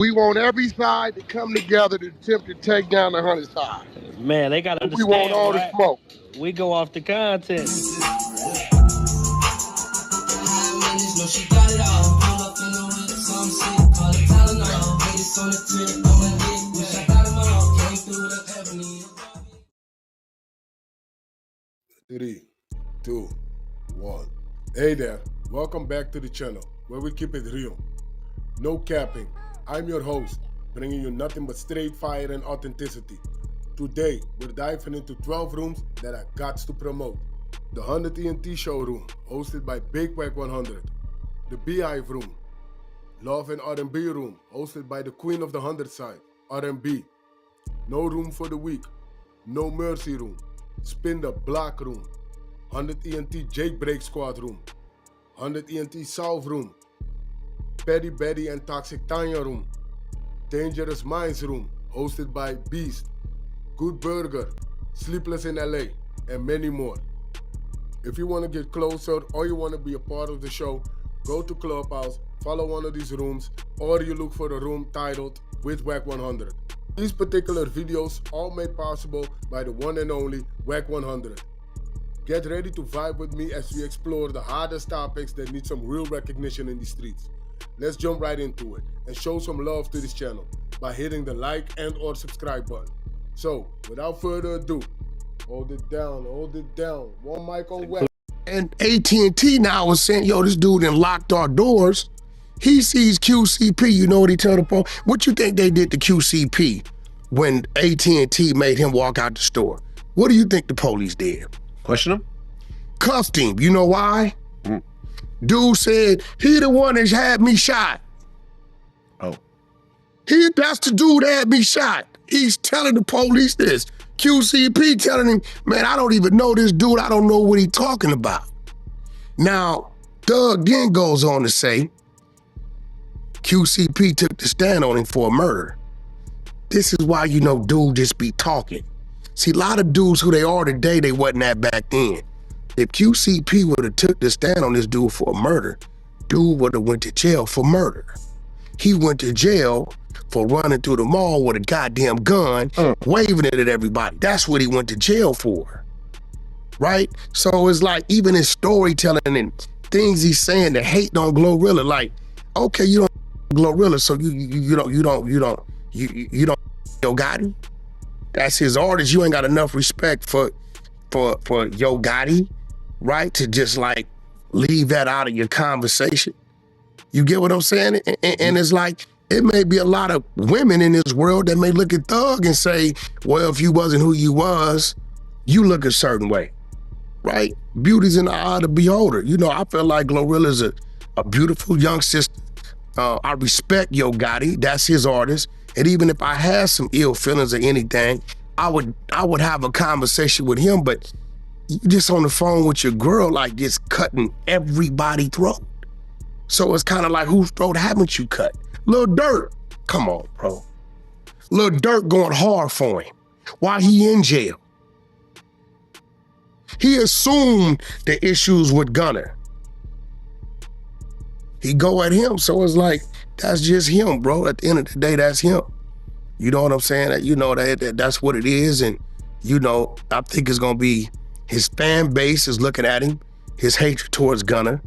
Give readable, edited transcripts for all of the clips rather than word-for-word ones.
We want every side to come together to attempt to take down the 100 side. Man, they gotta understand. We want all the smoke. We go off the content. Three, two, one. Hey there, welcome back to the channel where we keep it real. No capping. I'm your host, bringing you nothing but straight fire and authenticity. Today, we're diving into 12 rooms that I got to promote. The 100 ENT showroom, hosted by Big Wack100. The Beehive room. Love and R&B room, hosted by the queen of the 100 side, R&B. No room for the weak. No mercy room. Spin the block room. 100 ENT Jailbreak Squad room. 100 ENT South room. Petty Betty and Toxic Tanya room. Dangerous Minds room, hosted by Beast. Good Burger, Sleepless in LA, and many more. If you want to get closer or you want to be a part of the show, go to Clubhouse, follow one of these rooms, or you look for a room titled with Wack100. These particular videos all made possible by the one and only Wack100. Get ready to vibe with me as we explore the hardest topics that need some real recognition in the streets. Let's jump right into it and show some love to this channel by hitting the like and or subscribe button. So, without further ado, hold it down. One mic on Wack. And AT&T now is saying, yo, this dude done locked our doors. He sees QCP, you know what he told the police? What you think they did to QCP when AT&T made him walk out the store? What do you think the police did? Question him? Cuffed him. You know why? Dude said, he the one that had me shot. Oh. That's the dude that had me shot. He's telling the police this. QCP telling him, man, I don't even know this dude. I don't know what he's talking about. Now, Doug then goes on to say, QCP took the stand on him for a murder. This is why, you know, dude just be talking. See, a lot of dudes who they are today, they wasn't that back then. If QCP would have took the stand on this dude for a murder, dude would have went to jail for murder. He went to jail for running through the mall with a goddamn gun, waving it at everybody. That's what he went to jail for, right? So it's like even his storytelling and things he's saying that hate on GloRilla, like, okay, you don't GloRilla, so you don't Yo Gotti. That's his artist. You ain't got enough respect for Yo Gotti, right? To just like leave that out of your conversation. You get what I'm saying? And it's like, it may be a lot of women in this world that may look at Thug and say, well, if you wasn't who you was, you look a certain way, right? Beauty's in the eye of the beholder. You know, I feel like GloRilla's a beautiful young sister. I respect Yo Gotti, that's his artist. And even if I had some ill feelings or anything, I would have a conversation with him, but you just on the phone with your girl, like just cutting everybody's throat. So it's kind of like, whose throat haven't you cut? Lil Durk, come on, bro. Lil Durk going hard for him while he in jail. He assumed the issues with Gunner. He go at him, so it's like, that's just him, bro. At the end of the day, that's him. You know what I'm saying? You know that's what it is, and you know, I think it's gonna be his fan base is looking at him, his hatred towards Gunner,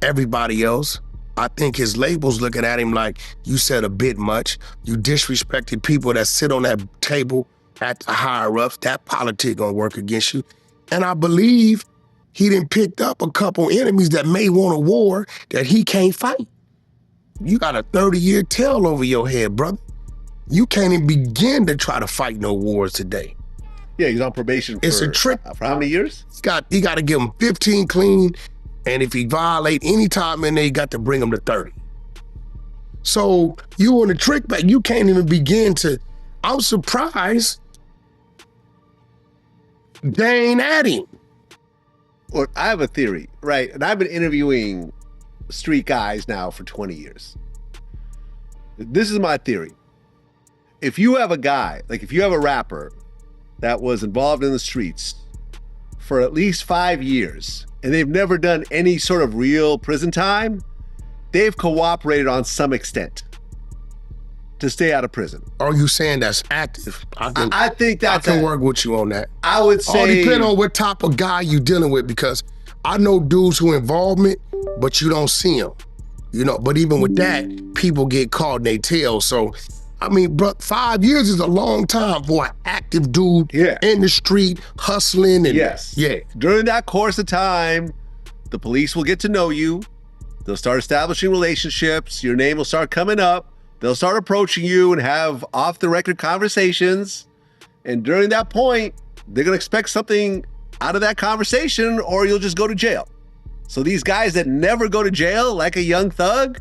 everybody else. I think his label's looking at him like, you said a bit much. You disrespected people that sit on that table at the higher ups. That politic gonna work against you. And I believe he done picked up a couple enemies that may want a war that he can't fight. You got a 30-year tail over your head, brother. You can't even begin to try to fight no wars today. Yeah, he's on probation it's a trick. For how many years? He got to give him 15 clean, and if he violate any time in there, you got to bring him to 30. So you on the trick back, you can't even begin to, I'm surprised they ain't at him. Well, I have a theory, right? And I've been interviewing street guys now for 20 years. This is my theory. If you have a guy, like if you have a rapper that was involved in the streets for at least 5 years and they've never done any sort of real prison time, they've cooperated on some extent. to stay out of prison. Are you saying that's active? I think I that's can work with you on that. I would say All depend on what type of guy you dealing with, because I know dudes who involvement, but you don't see them. You know, but even with that, people get caught in their tail. So, I mean, bro, 5 years is a long time for an active dude in the street, hustling. And yeah. During that course of time, the police will get to know you. They'll start establishing relationships. Your name will start coming up. They'll start approaching you and have off-the-record conversations. And during that point, they're going to expect something out of that conversation, or you'll just go to jail. So these guys that never go to jail, like a Young Thug,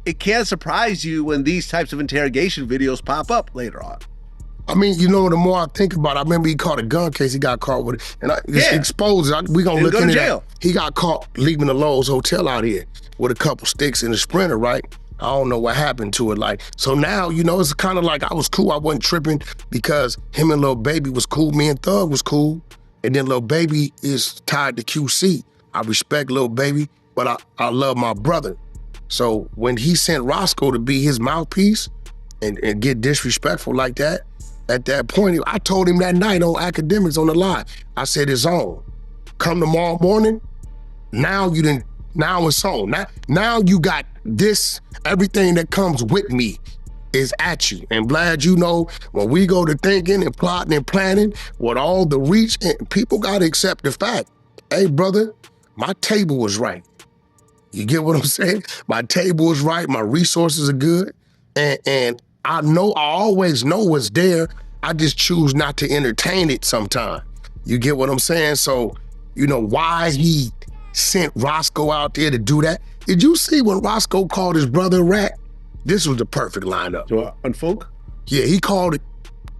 it can't surprise you when these types of interrogation videos pop up later on. I mean, you know, the more I think about it, I remember he caught a gun case, he got caught with it. And it's exposed, we gonna look into that. He got caught leaving the Lowe's Hotel out here with a couple sticks and a Sprinter, right? I don't know what happened to it. Like, so now, you know, it's kind of like I was cool. I wasn't tripping because him and Lil Baby was cool. Me and Thug was cool. And then Lil Baby is tied to QC. I respect Lil Baby, but I love my brother. So when he sent Roscoe to be his mouthpiece and get disrespectful like that, at that point, I told him that night on Academics on the live, I said, it's on. Come tomorrow morning, now it's on. Now you got this, everything that comes with me is at you. And Vlad, you know, when we go to thinking and plotting and planning with all the reach, and people gotta accept the fact, hey brother, my table was right. You get what I'm saying? My table is right, my resources are good, and I always know what's there. I just choose not to entertain it sometimes. You get what I'm saying? So, you know, why he sent Roscoe out there to do that? Did you see when Roscoe called his brother a rat? This was the perfect lineup. On Folk? Yeah, he called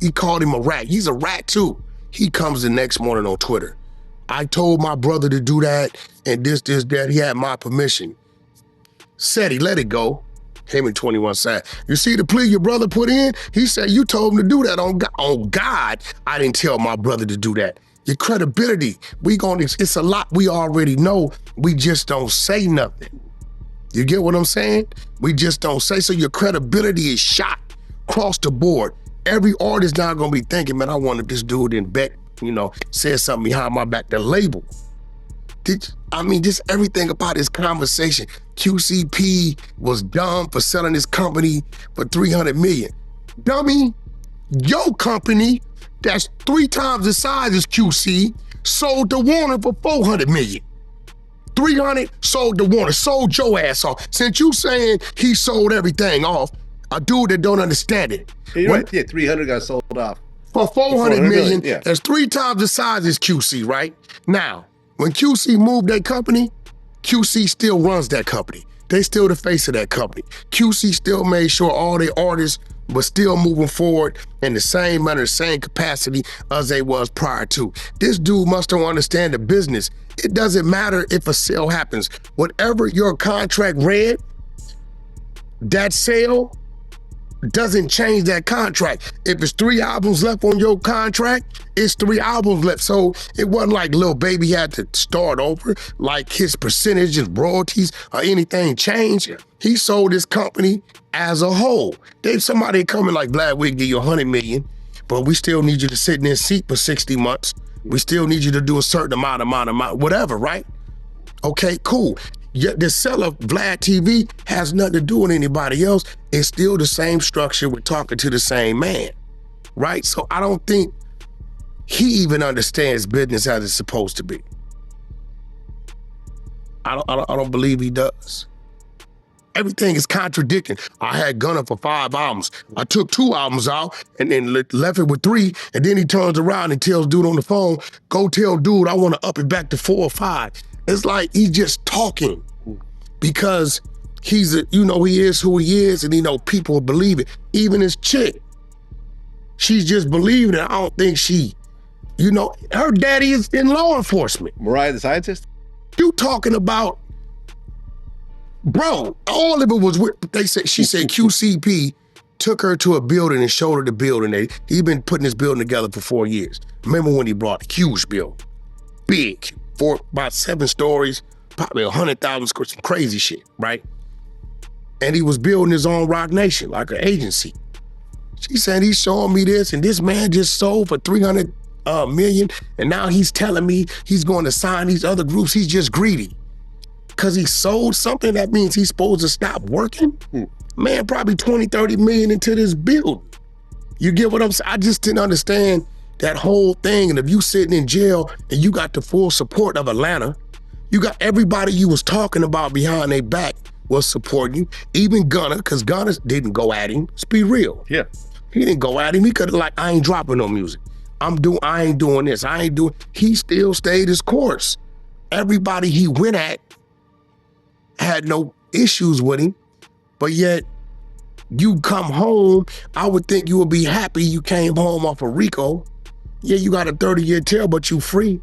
him a rat. He's a rat too. He comes the next morning on Twitter. I told my brother to do that and this, that. He had my permission. Said he let it go. Him and 21 Savage. You see the plea your brother put in? He said, you told him to do that on God. I didn't tell my brother to do that. Your credibility, it's a lot we already know. We just don't say nothing. You get what I'm saying? We just don't say. So your credibility is shot across the board. Every artist now gonna be thinking, man, I wanted this dude in back, you know, said something behind my back, the label. Just everything about this conversation. QCP was dumb for selling his company for $300 million. Dummy, your company, that's 3 times the size as QC, sold to Warner for $400 million. 300 sold to Warner, sold your ass off. Since you saying he sold everything off, a dude that don't understand it. Right. Yeah, 300 got sold off. For $400 million, that's 3 times the size as QC, right? Now, when QC moved that company, QC still runs that company. They still the face of that company. QC still made sure all their artists were still moving forward in the same manner, same capacity as they was prior to. This dude must don't understand the business. It doesn't matter if a sale happens. Whatever your contract read, that sale doesn't change that contract. If it's 3 albums left on your contract, it's 3 albums left. So it wasn't like Lil Baby had to start over, like his percentages, royalties, or anything changed. He sold his company as a whole. There's somebody coming like, Vlad, we'll give you $100 million, but we still need you to sit in this seat for 60 months. We still need you to do a certain amount, whatever, right? Okay, cool. Yet the seller, Vlad TV, has nothing to do with anybody else. It's still the same structure. We're talking to the same man, right? So I don't think he even understands business as it's supposed to be. I don't believe he does. Everything is contradicting. I had Gunna for 5 albums. I took 2 albums out and then left it with 3. And then he turns around and tells dude on the phone, go tell dude I want to up it back to 4 or 5. It's like he's just talking because he is who he is, and people believe it. Even his chick, she's just believing it. I don't think her daddy is in law enforcement. Mariah the Scientist? You talking about, bro, all of it was she said QCP took her to a building and showed her the building. He's been putting this building together for 4 years. Remember when he brought a huge building, big, about 7 stories, probably 100,000 square, some crazy shit, right? and he was building his own Rock Nation, like an agency. She said he's showing me this, and this man just sold for 300 million, and now he's telling me he's going to sign these other groups. He's just greedy. Because he sold something, that means he's supposed to stop working? Man, probably 20, 30 million into this build. You get what I'm saying? I just didn't understand that whole thing. And if you sitting in jail and you got the full support of Atlanta, you got everybody you was talking about behind their back was supporting you, even Gunna, because Gunna didn't go at him. Let's be real. Yeah. He didn't go at him. He could have I ain't dropping no music. I ain't doing this. He still stayed his course. Everybody he went at had no issues with him, but yet you come home, I would think you would be happy you came home off of Rico. Yeah, you got a 30-year tail, but you free.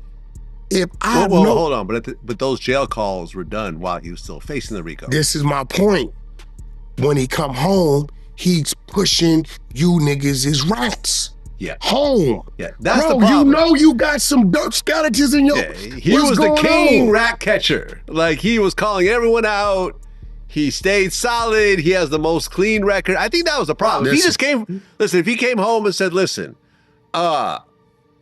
If I hold on, but those jail calls were done while he was still facing the Rico. This is my point. When he come home, he's pushing you niggas as rats. Yeah. Home. Yeah, that's Bro, the problem. you know you got some dirt skeletons in your... Yeah, he was the king rat catcher. Like, he was calling everyone out. He stayed solid. He has the most clean record. I think that was the problem. If he came home and said, listen, I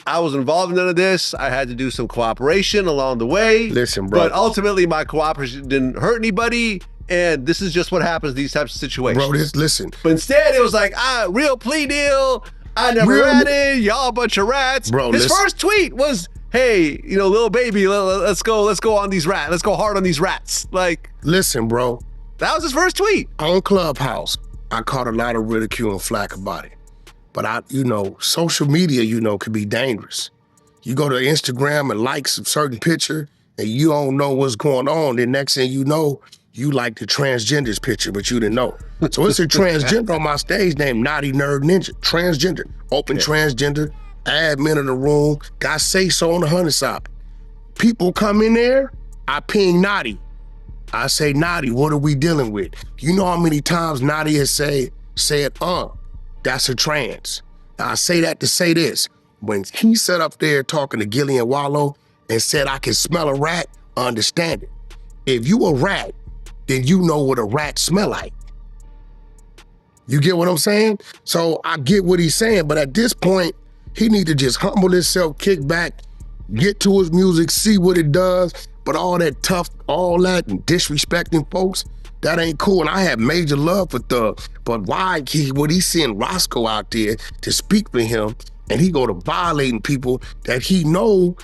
was involved in none of this. I had to do some cooperation along the way. Listen, bro. But ultimately, my cooperation didn't hurt anybody. And this is just what happens in these types of situations. Bro, listen. But instead, it was like, real plea deal. I never ratted. Y'all a bunch of rats. Bro, His first tweet was, hey, little baby, let's go on these rats. Let's go hard on these rats. Like, listen, bro. That was his first tweet. On Clubhouse, I caught a lot of ridicule and flack about it. But social media, could be dangerous. You go to Instagram and like some certain picture and you don't know what's going on. Then next thing you know, you like the transgender's picture, but you didn't know. So it's a transgender on my stage named Naughty Nerd Ninja. Transgender, open transgender, admin in the room, got say so on the 100 side. People come in there, I ping Naughty. I say, Naughty, what are we dealing with? You know how many times Naughty has said, that's a trans. Now I say that to say this. When he sat up there talking to Gillian Wallow and said, I can smell a rat, understand it. If you a rat, then you know what a rat smell like. You get what I'm saying? So I get what he's saying, but at this point, he need to just humble himself, kick back, get to his music, see what it does, but all that tough, all that and disrespecting folks, that ain't cool. And I have major love for Thug, but why would he send Roscoe out there to speak for him and he go to violating people that he know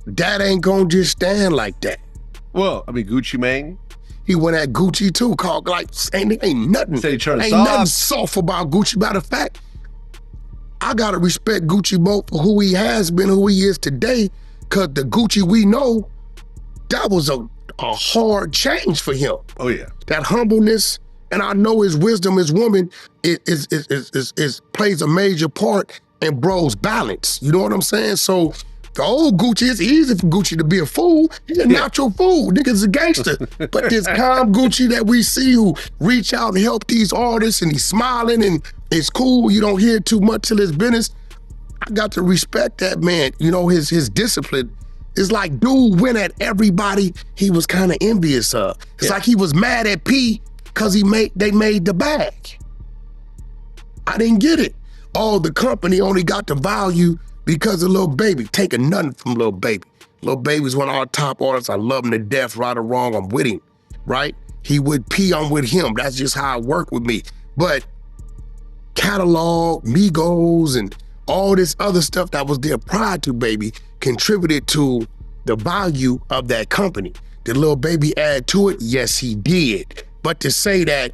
that ain't gonna just stand like that? Well, Gucci Mane. He went at Gucci too, called ain't nothing soft about Gucci. Matter of fact, I gotta respect Gucci both for who he has been, who he is today, cause the Gucci we know, that was a hard change for him. Oh yeah. That humbleness, and I know his wisdom as woman is plays a major part in bro's balance. You know what I'm saying? So the old Gucci, it's easy for Gucci to be a fool. He's a natural fool. Nigga's a gangster. But this calm Gucci that we see who reach out and help these artists and he's smiling and it's cool. You don't hear too much till his business. I got to respect that man. His discipline. It's like dude went at everybody he was kind of envious of. It's like he was mad at P because they made the bag. I didn't get it. The company only got the value because of Lil Baby, taking nothing from Lil Baby. Lil Baby's one of our top artists. I love him to death, right or wrong, I'm with him, right? He with P, I'm with him. That's just how it worked with me. But catalog, Migos, and all this other stuff that was there prior to Baby contributed to the value of that company. Did Lil Baby add to it? Yes, he did. But to say that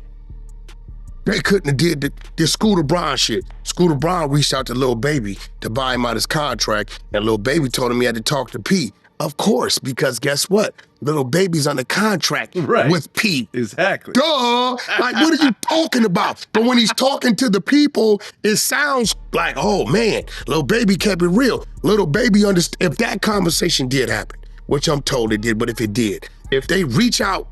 they couldn't have did the Scooter Braun shit. Scooter Braun reached out to Lil Baby to buy him out his contract, and Lil Baby told him he had to talk to P. Of course, because guess what? Lil Baby's under contract with P. Exactly. Duh! Like, what are you talking about? But when he's talking to the people, it sounds like, oh man, Lil Baby kept it real. Lil Baby understand. If that conversation did happen, which I'm told it did, but if it did, if they reach out,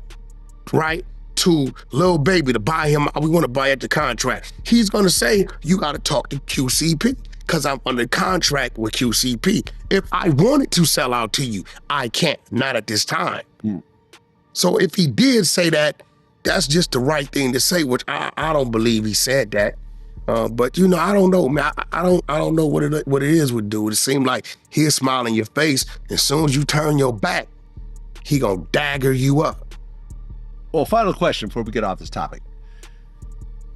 right, to Lil Baby to buy him, we want to buy at the contract. He's gonna say, you gotta talk to QCP because I'm under contract with QCP. If I wanted to sell out to you, I can't, not at this time. So if he did say that, that's just the right thing to say, which I don't believe he said that. But you know, I don't know, man. I don't know what it is with dude. It seemed like he'll smile in your face. As soon as you turn your back, he gonna dagger you up. Well, final question before we get off this topic.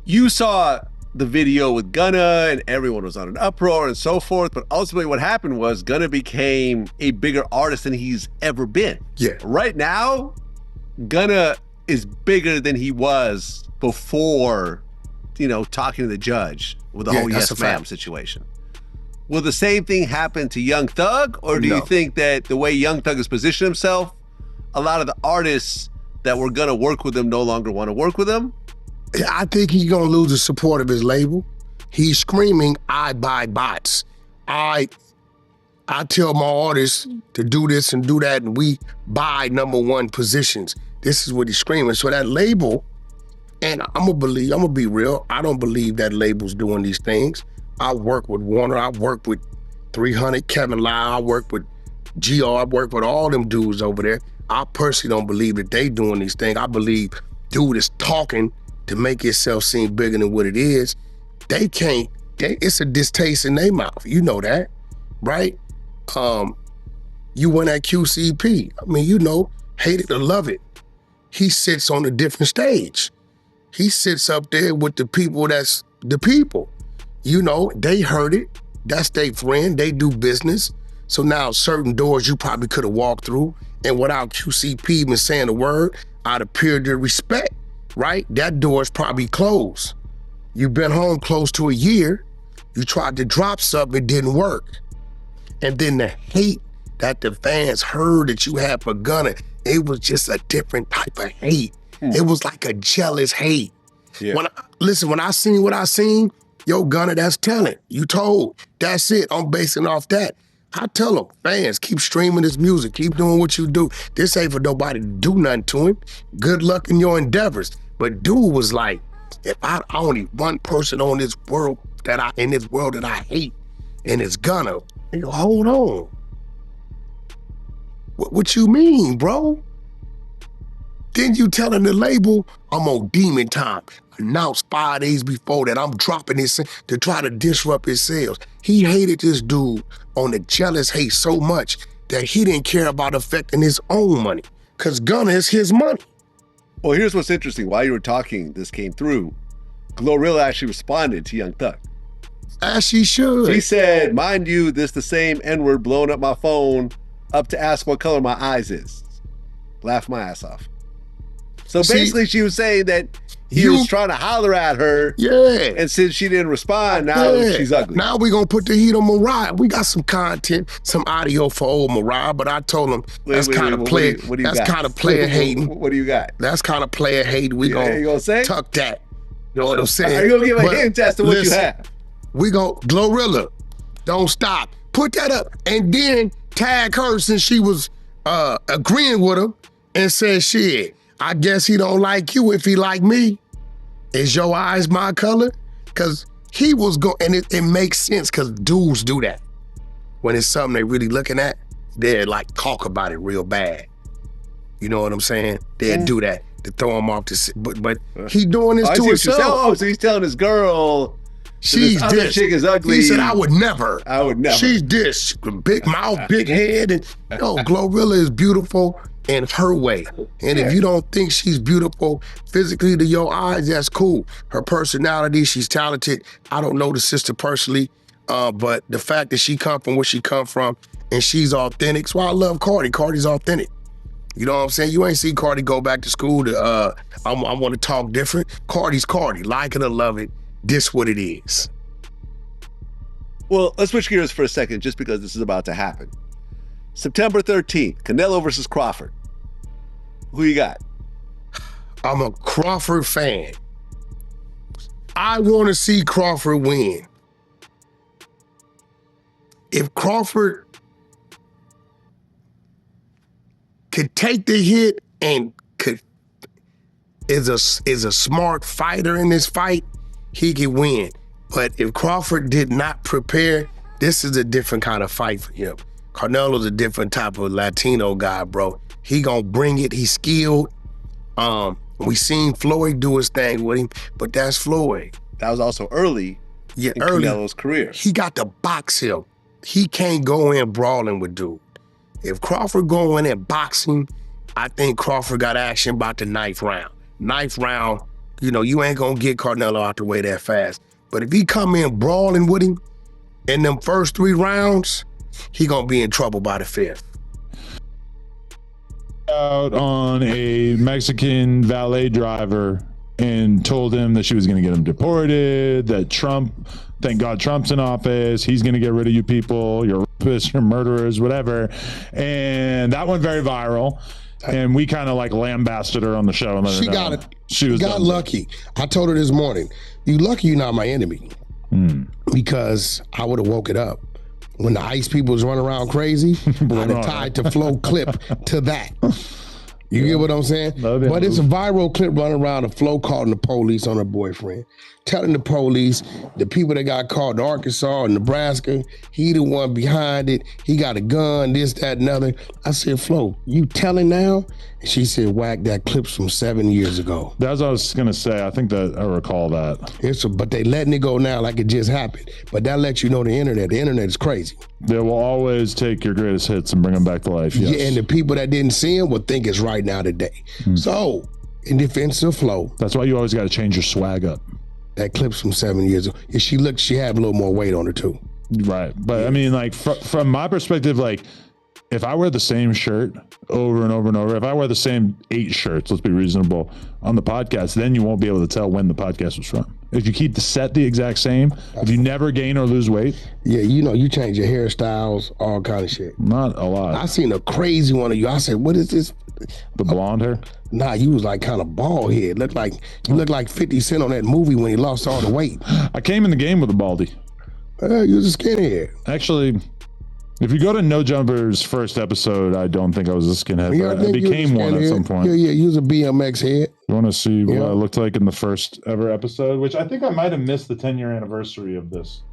You saw the video with Gunna and everyone was on an uproar and so forth, but ultimately what happened was Gunna became a bigger artist than he's ever been. Yeah. Right now, Gunna is bigger than he was before, you know, talking to the judge with the whole Yes Ma'am situation. Will the same thing happen to Young Thug, or do you think that the way Young Thug has positioned himself, a lot of the artists that were gonna work with him no longer want to work with him? I think he's gonna lose the support of his label. He's screaming, I buy bots. I tell my artists to do this and do that, and we buy #1 positions. This is what he's screaming. So that label, and I'm gonna be real, I don't believe that label's doing these things. I work with Warner, I work with 300, Kevin Lau, I work with GR, I work with all them dudes over there. I personally don't believe that they doing these things. I believe dude is talking to make itself seem bigger than what it is. It's a distaste in their mouth. You know that, right? You went at QCP. I mean, you know, hate it or love it. He sits on a different stage. He sits up there with the people that's the people. You know, they heard it. That's their friend. They do business. So now certain doors you probably could have walked through, and without QCP even saying a word, out of pure respect, right? That door's probably closed. You've been home close to a year. You tried to drop something, it didn't work. And then the hate that the fans heard that you had for Gunna, it was just a different type of hate. It was like a jealous hate. Yeah. When I seen what I seen, yo, Gunna, that's talent. You told, that's it. I'm basing off that. I tell them, fans, keep streaming this music, keep doing what you do. This ain't for nobody to do nothing to him. Good luck in your endeavors. But dude was like, if I only one person on this world that I hate, and it's Gunna, nigga, hold on. What you mean, bro? Then you telling the label, I'm on Demon Time. Announced 5 days before that I'm dropping this to try to disrupt his sales. He hated this dude on the jealous hate so much that he didn't care about affecting his own money, because Gunna is his money. Well, here's what's interesting. While you were talking, this came through. GloRilla actually responded to Young Thug. As she should. She said, mind you, this the same N-word blowing up my phone up to ask what color my eyes is. Laughed my ass off. So basically she was saying that he was trying to holler at her. Yeah. And since she didn't respond, now she's ugly. Now we're going to put the heat on Mariah. We got some content, some audio for old Mariah, but I told him that's kind of player hating. What do you got? That's kind of player hate. We going to tuck that. You know what I'm saying? Are you going to give a hint as to what you have? We go, GloRilla, don't stop. Put that up. And then tag her since she was agreeing with him and said, shit, I guess he don't like you if he like me. Is your eyes my color? Because he was going, and it makes sense because dudes do that. When it's something they really looking at, they're like talk about it real bad. You know what I'm saying? They'll do that to throw him off the, but he doing this to himself. Oh, so he's telling his girl, she's this. Chick is ugly. He said, I would never. She's this, big mouth, big head. And no, GloRilla is beautiful in her way. And if you don't think she's beautiful physically to your eyes, that's cool. Her personality, she's talented. I don't know the sister personally, but the fact that she come from where she come from and she's authentic. So I love Cardi. Cardi's authentic. You know what I'm saying? You ain't see Cardi go back to school to, I want to talk different. Cardi's Cardi. Like it or love it, this what it is. Well, let's switch gears for a second just because this is about to happen. September 13th, Canelo versus Crawford. Who you got? I'm a Crawford fan. I want to see Crawford win. If Crawford could take the hit and is a smart fighter in this fight, he could win. But if Crawford did not prepare, this is a different kind of fight for him. Canelo's a different type of Latino guy, bro. He gonna bring it, he's skilled. We seen Floyd do his thing with him, but that's Floyd. That was also early in Canelo's career. He got to box him. He can't go in brawling with dude. If Crawford go in and boxing, I think Crawford got action about the ninth round. Ninth round, you know, you ain't gonna get Canelo out the way that fast. But if he come in brawling with him in them first 3 rounds, he gonna be in trouble by the 5th. Out on a Mexican valet driver and told him that she was going to get him deported, that Trump, thank God Trump's in office, he's going to get rid of you people, you're rapists, you're murderers, whatever. And that went very viral. And we kind of like lambasted her on the show. And let her know got it. She was got lucky. I told her this morning, you lucky you're not my enemy. Because I would have woke it up. When the ICE people was running around crazy, I'd have tied the flow clip to that. You get what I'm saying? But it's a viral clip running around the flow calling the police on her boyfriend, telling the police, the people that got caught in Arkansas and Nebraska, he the one behind it. He got a gun, this, that, and other. I said, Flo, you telling now? And she said, Wack, that clip's from 7 years ago. That's what I was going to say. I think that I recall that. But they letting it go now like it just happened. But that lets you know the internet is crazy. They will always take your greatest hits and bring them back to life. Yes. Yeah, and the people that didn't see him will think it's right now today. So, in defense of Flo, that's why you always got to change your swag up. That clip's from 7 years ago. And she had a little more weight on her too. Right. But I mean, like from my perspective, like if I wear the same shirt over and over and over, if I wear the same 8 shirts, let's be reasonable, on the podcast, then you won't be able to tell when the podcast was from. If you keep the set the exact same, if you never gain or lose weight. Yeah, you know, you change your hairstyles, all kind of shit. Not a lot. I seen a crazy one of you. I said, what is this? The blonde hair? Nah, you was like kind of bald head. You looked like 50 Cent on that movie when he lost all the weight. I came in the game with a baldy. You was a skinhead. Actually, if you go to No Jumper's first episode, I don't think I was a skinhead, but I became one at some point. Yeah, you was a BMX head. You want to see what I looked like in the first ever episode, which I think I might have missed the 10-year anniversary of this.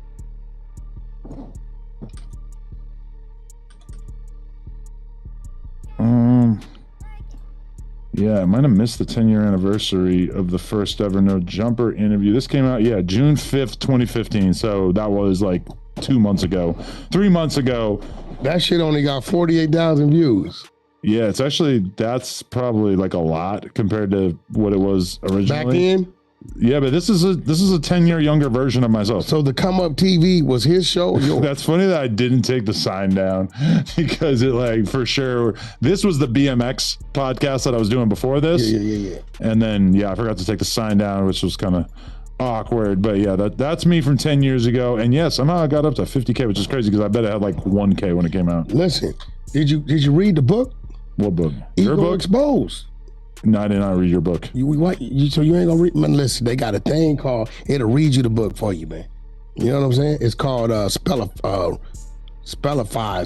Yeah, I might have missed the 10-year anniversary of the first ever No Jumper interview. This came out, June 5th, 2015. So that was like 2 months ago, 3 months ago. That shit only got 48,000 views. Yeah, that's probably like a lot compared to what it was originally. Back then? Yeah, but this is a 10-year younger version of myself. So the Come Up TV was his show? That's funny that I didn't take the sign down because it like for sure, this was the BMX podcast that I was doing before this. Yeah. And then, I forgot to take the sign down, which was kind of awkward. But yeah, that's me from 10 years ago. And yeah, somehow I got up to 50K, which is crazy because I bet it had like 1K when it came out. Listen, did you read the book? What book? Your book? Exposed. No, I did not read your book. So you ain't gonna read? Man, listen, they got a thing called, it'll read you the book for you, man. You know what I'm saying? It's called Spellify,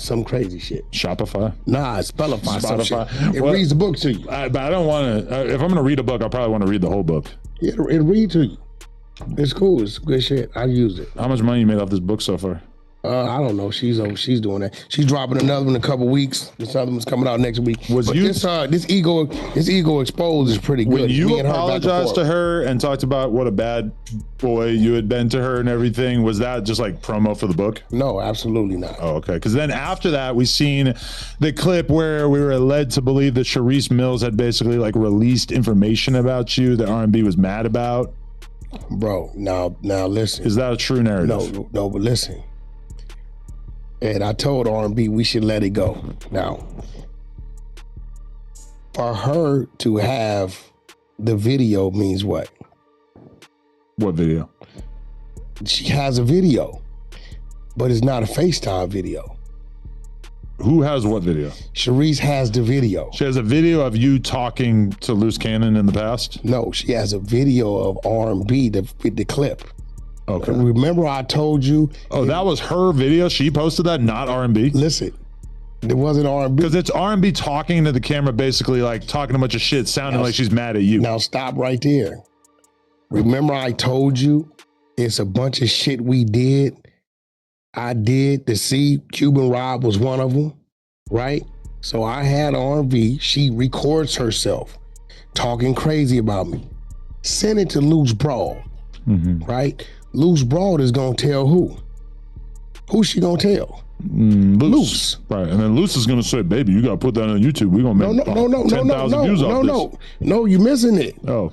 some crazy shit. Shopify? Nah, Spellify. Some shit. It reads the book to you. But I don't want to, if I'm going to read a book, I probably want to read the whole book. Yeah, it read to you. It's cool. It's good shit. I use it. How much money you made off this book so far? I don't know. She's doing that. She's dropping another one in a couple weeks. This other one's coming out next week. This ego exposed is pretty good. When you apologized to her and talked about what a bad boy you had been to her and everything, was that just like promo for the book? No, absolutely not. Oh, okay. Because then after that, we seen the clip where we were led to believe that Sharice Mills had basically like released information about you that R&B was mad about. Bro, now listen. Is that a true narrative? No, but listen. And I told R&B we should let it go. Now, for her to have the video means what? What video? She has a video, but it's not a FaceTime video. Who has what video? Sharice has the video. She has a video of you talking to Loose Cannon in the past? No, she has a video of R&B, the clip. Okay. Remember I told you? Oh, that was her video? She posted that, not R&B? Listen, it wasn't R&B. Because it's R&B talking to the camera, basically like talking a bunch of shit, sounding like she's mad at you. Now stop right there. Remember I told you it's a bunch of shit we did. I did to see Cuban Rob was one of them, right? So I had R&B. She records herself. talking crazy about me. Send it to Loose Broad, right? Loose Broad is gonna tell who? Who's she gonna tell? Loose. Right, and then Loose is gonna say, "Baby, you gotta put that on YouTube. We're gonna make 10,000 views off this." No, you're missing it. Oh,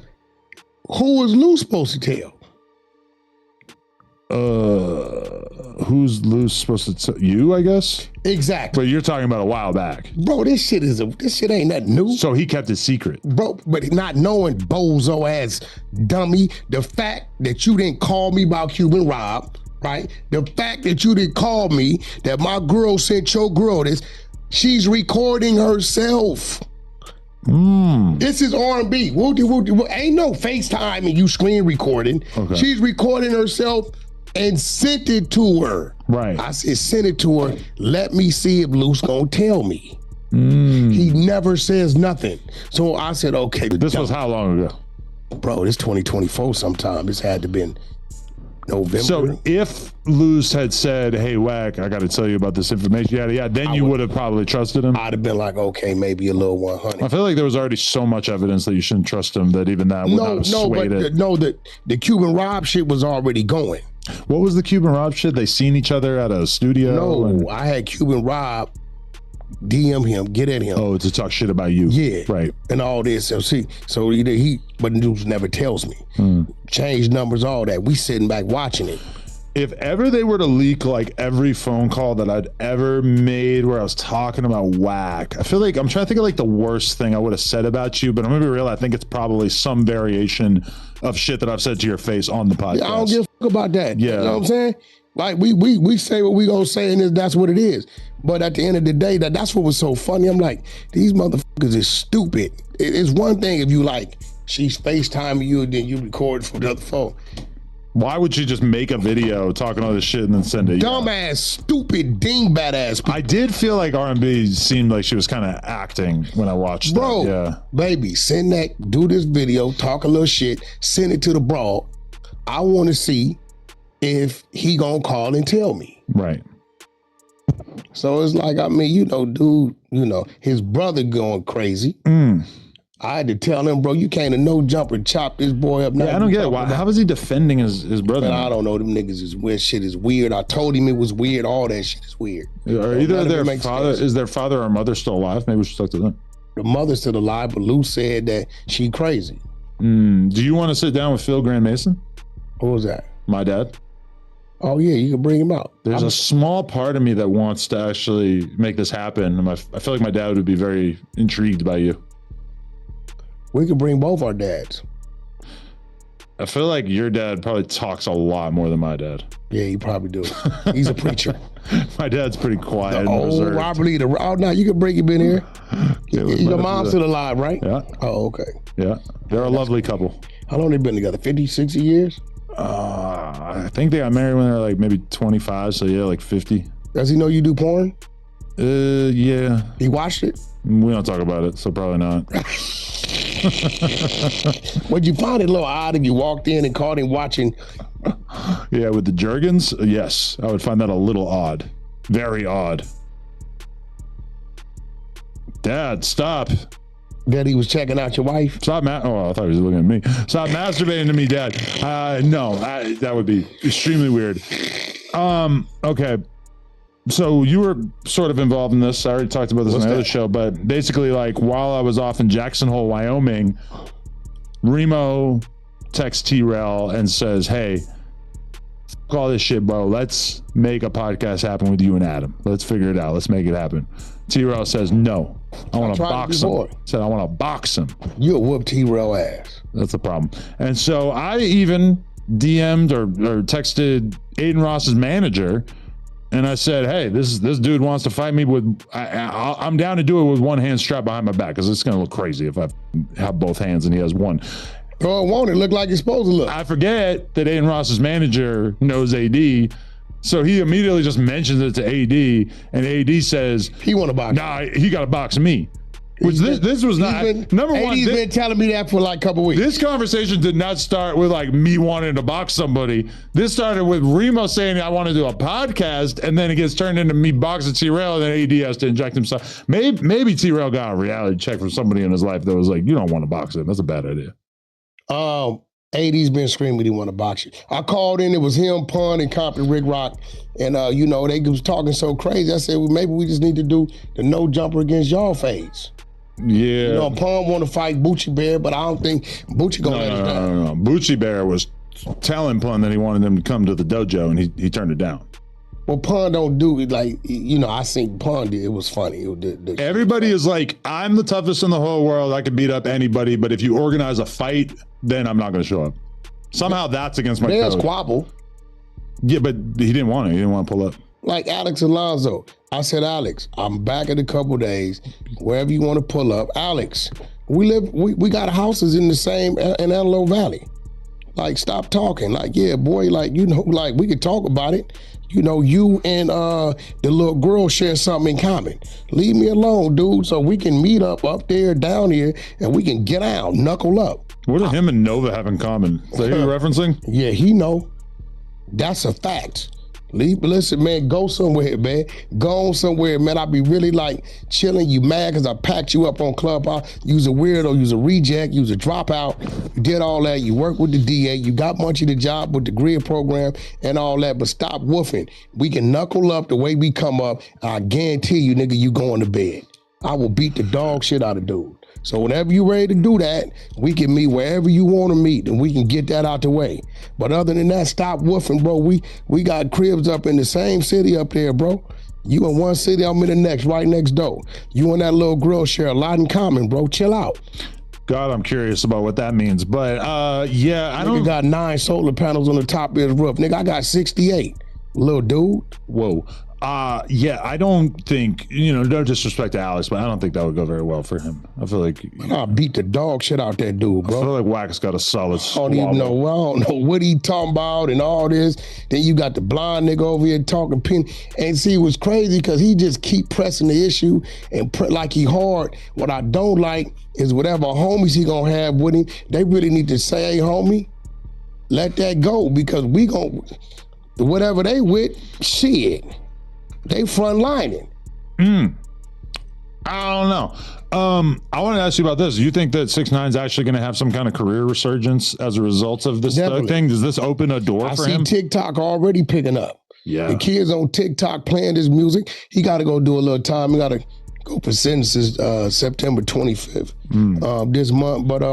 who is Loose supposed to tell? Who's Loose supposed to tell you? I guess. Exactly. But you're talking about a while back, bro. This shit ain't nothing new. So he kept it secret, bro. But not knowing bozo ass dummy, the fact that you didn't call me about Cuban Rob, right? The fact that you didn't call me, that my girl sent your girl this, she's recording herself. This is R&B. Ain't no FaceTime and you screen recording. Okay. She's recording herself and sent it to her. Right. I said, send it to her. Let me see if Luce gonna tell me. He never says nothing. So I said, okay. This was how long ago? Bro, this 2024 sometime. This had to been November. So if Luce had said, hey, Wack, I got to tell you about this information, then you would have probably trusted him? I'd have been like, okay, maybe a little 100. I feel like there was already so much evidence that you shouldn't trust him that even that would not have swayed it. The Cuban Rob shit was already going. What was the Cuban Rob shit? They seen each other at a studio? No, I had Cuban Rob DM him, get at him. Oh, to talk shit about you. Yeah. Right. And all this. So see, but the news never tells me. Change numbers, all that. We sitting back watching it. If ever they were to leak like every phone call that I'd ever made where I was talking about Wack, I feel like I'm trying to think of like the worst thing I would have said about you, but I'm gonna be real. I think it's probably some variation of shit that I've said to your face on the podcast. I don't give a fuck about that. Yeah. You know what I'm saying? Like we say what we gonna say and that's what it is. But at the end of the day, that's what was so funny. I'm like, these motherfuckers is stupid. It's one thing if you like, she's FaceTiming you and then you record from the other phone. Why would she just make a video talking all this shit and then send it? Dumbass, stupid, dingbat ass people. I did feel like R&B seemed like she was kind of acting when I watched Bro, that. Yeah. Baby, send that, do this video, talk a little shit, send it to the broad. I want to see if he gonna call and tell me. Right. So it's like, I mean, dude, his brother going crazy. I had to tell him, bro, you can't no jumper chop this boy up. Yeah, I don't get it. Why? How is he defending his brother? I don't know. Them niggas is weird. Shit is weird. I told him it was weird. All that shit is weird. Are either their father, is their father or mother still alive? Maybe we should talk to them. The mother's still alive, but Lou said that she crazy. Do you want to sit down with Phil Grand Mason? Who was that? My dad. Oh yeah, you can bring him out. There's a small part of me that wants to actually make this happen. And I feel like my dad would be very intrigued by you. We could bring both our dads. I feel like your dad probably talks a lot more than my dad. Yeah, he probably do. He's a preacher. My dad's pretty quiet. The old Robert Lee. No, you can bring him in here. Your mom's still alive, right? Yeah. Oh, okay. Yeah. They're a lovely couple. How long they been together? 50, 60 years? I think they got married when they were like maybe 25. So yeah, like 50. Does he know you do porn? Yeah. He watched it? We don't talk about it, so probably not. Would you find it a little odd if you walked in and caught him watching? Yeah, with the Jergens? Yes, I would find that a little odd. Very odd. Dad, stop. That he was checking out your wife? Stop, oh, I thought he was looking at me. Stop masturbating to me, Dad. No, that would be extremely weird. Okay. So you were sort of involved in this. I already talked about this on the other show, but basically, like, while I was off in Jackson Hole, Wyoming, Remo texts T-Rail and says, hey, all this shit, bro. Let's make a podcast happen with you and Adam. Let's figure it out. Let's make it happen. T-Rail says, no. I want to box him. Said, I want to box him. You'll whoop T-Rail ass. That's the problem. And so I even DM'd or texted Aiden Ross's manager, and I said, hey, this dude wants to fight me with, I'm down to do it with one hand strapped behind my back because it's going to look crazy if I have both hands and he has one. Oh, it won't. It look like it's supposed to look. I forget that Aiden Ross's manager knows AD. So he immediately just mentions it to AD, and AD says, he want to box. Nah, he got to box me. Which this was not number one. He's been telling me that for like a couple weeks. This conversation did not start with like me wanting to box somebody. This started with Remo saying I want to do a podcast, and then it gets turned into me boxing T-Rail, and then AD has to inject himself. Maybe T-Rail got a reality check from somebody in his life that was like, you don't want to box him. That's a bad idea. AD's been screaming he want to box you. I called in, it was him, Pun, and Compton Rick Rock, and they was talking so crazy. I said, well, maybe we just need to do the no jumper against y'all fades. Yeah. Pun want to fight Bucci Bear, but I don't think Bucci gonna let us down. No. Bucci Bear was telling Pun that he wanted him to come to the dojo, and he turned it down. Well, Pun don't do it like, I think Pun did. It was funny. Everybody is like, I'm the toughest in the whole world. I can beat up anybody, but if you organize a fight, then I'm not going to show up. Somehow that's against my There's code. squabble. Yeah, but he didn't want to. He didn't want to pull up. Like Alex Alonso. I said, Alex, I'm back in a couple days. Wherever you want to pull up. Alex, we got houses in the same, in Antelope Valley. Like, stop talking. Like, yeah, boy, like, like we could talk about it. You and the little girl share something in common. Leave me alone, dude, so we can meet up there, down here, and we can get out, knuckle up. What do him and Nova have in common? Is that who you're referencing? Yeah, he know. That's a fact. Listen, man, go somewhere, man. Go on somewhere, man. I be really like chilling. You mad because I packed you up on Clubhouse. You's a weirdo. You's a reject. You's a dropout. You did all that. You worked with the DA. You got Munchie the job with the grid program and all that. But stop woofing. We can knuckle up the way we come up. I guarantee you, nigga, you going to bed. I will beat the dog shit out of dude. So whenever you ready to do that, we can meet wherever you want to meet, and we can get that out the way. But other than that, stop woofing, bro. We got cribs up in the same city up there, bro. You in one city, I'm in the next, right next door. You and that little girl share a lot in common, bro. Chill out. God, I'm curious about what that means. But yeah, I don't got 9 solar panels on the top of his roof. Nigga, I got 68. Little dude. Whoa. Yeah, I don't think, no disrespect to Alex, but I don't think that would go very well for him. I feel like I beat the dog shit out that dude, bro. I feel like Wack's got a solid I don't know what he talking about and all this. Then you got the blind nigga over here talking pin. And see, it was crazy because he just keep pressing the issue and like he hard. What I don't like is whatever homies he gonna have with him, they really need to say, hey, homie, let that go, because we gon' whatever they with, shit. They front lining. I don't know. I want to ask you about this. Do you think that 6ix9ine is actually going to have some kind of career resurgence as a result of this thing? Does this open a door for him? I see TikTok already picking up. Yeah. The kids on TikTok playing this music. He got to go do a little time. He got to go for sentences September 25th this month. But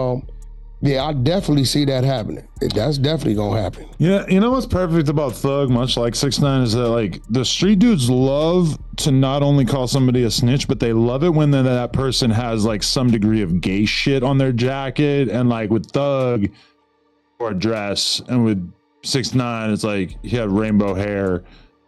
yeah, I definitely see that happening. That's definitely gonna happen. Yeah, you know what's perfect about Thug, much like 6ix9ine, is that like the street dudes love to not only call somebody a snitch, but they love it when that person has like some degree of gay shit on their jacket. And like with Thug or dress, and with 6ix9ine, it's like he had rainbow hair,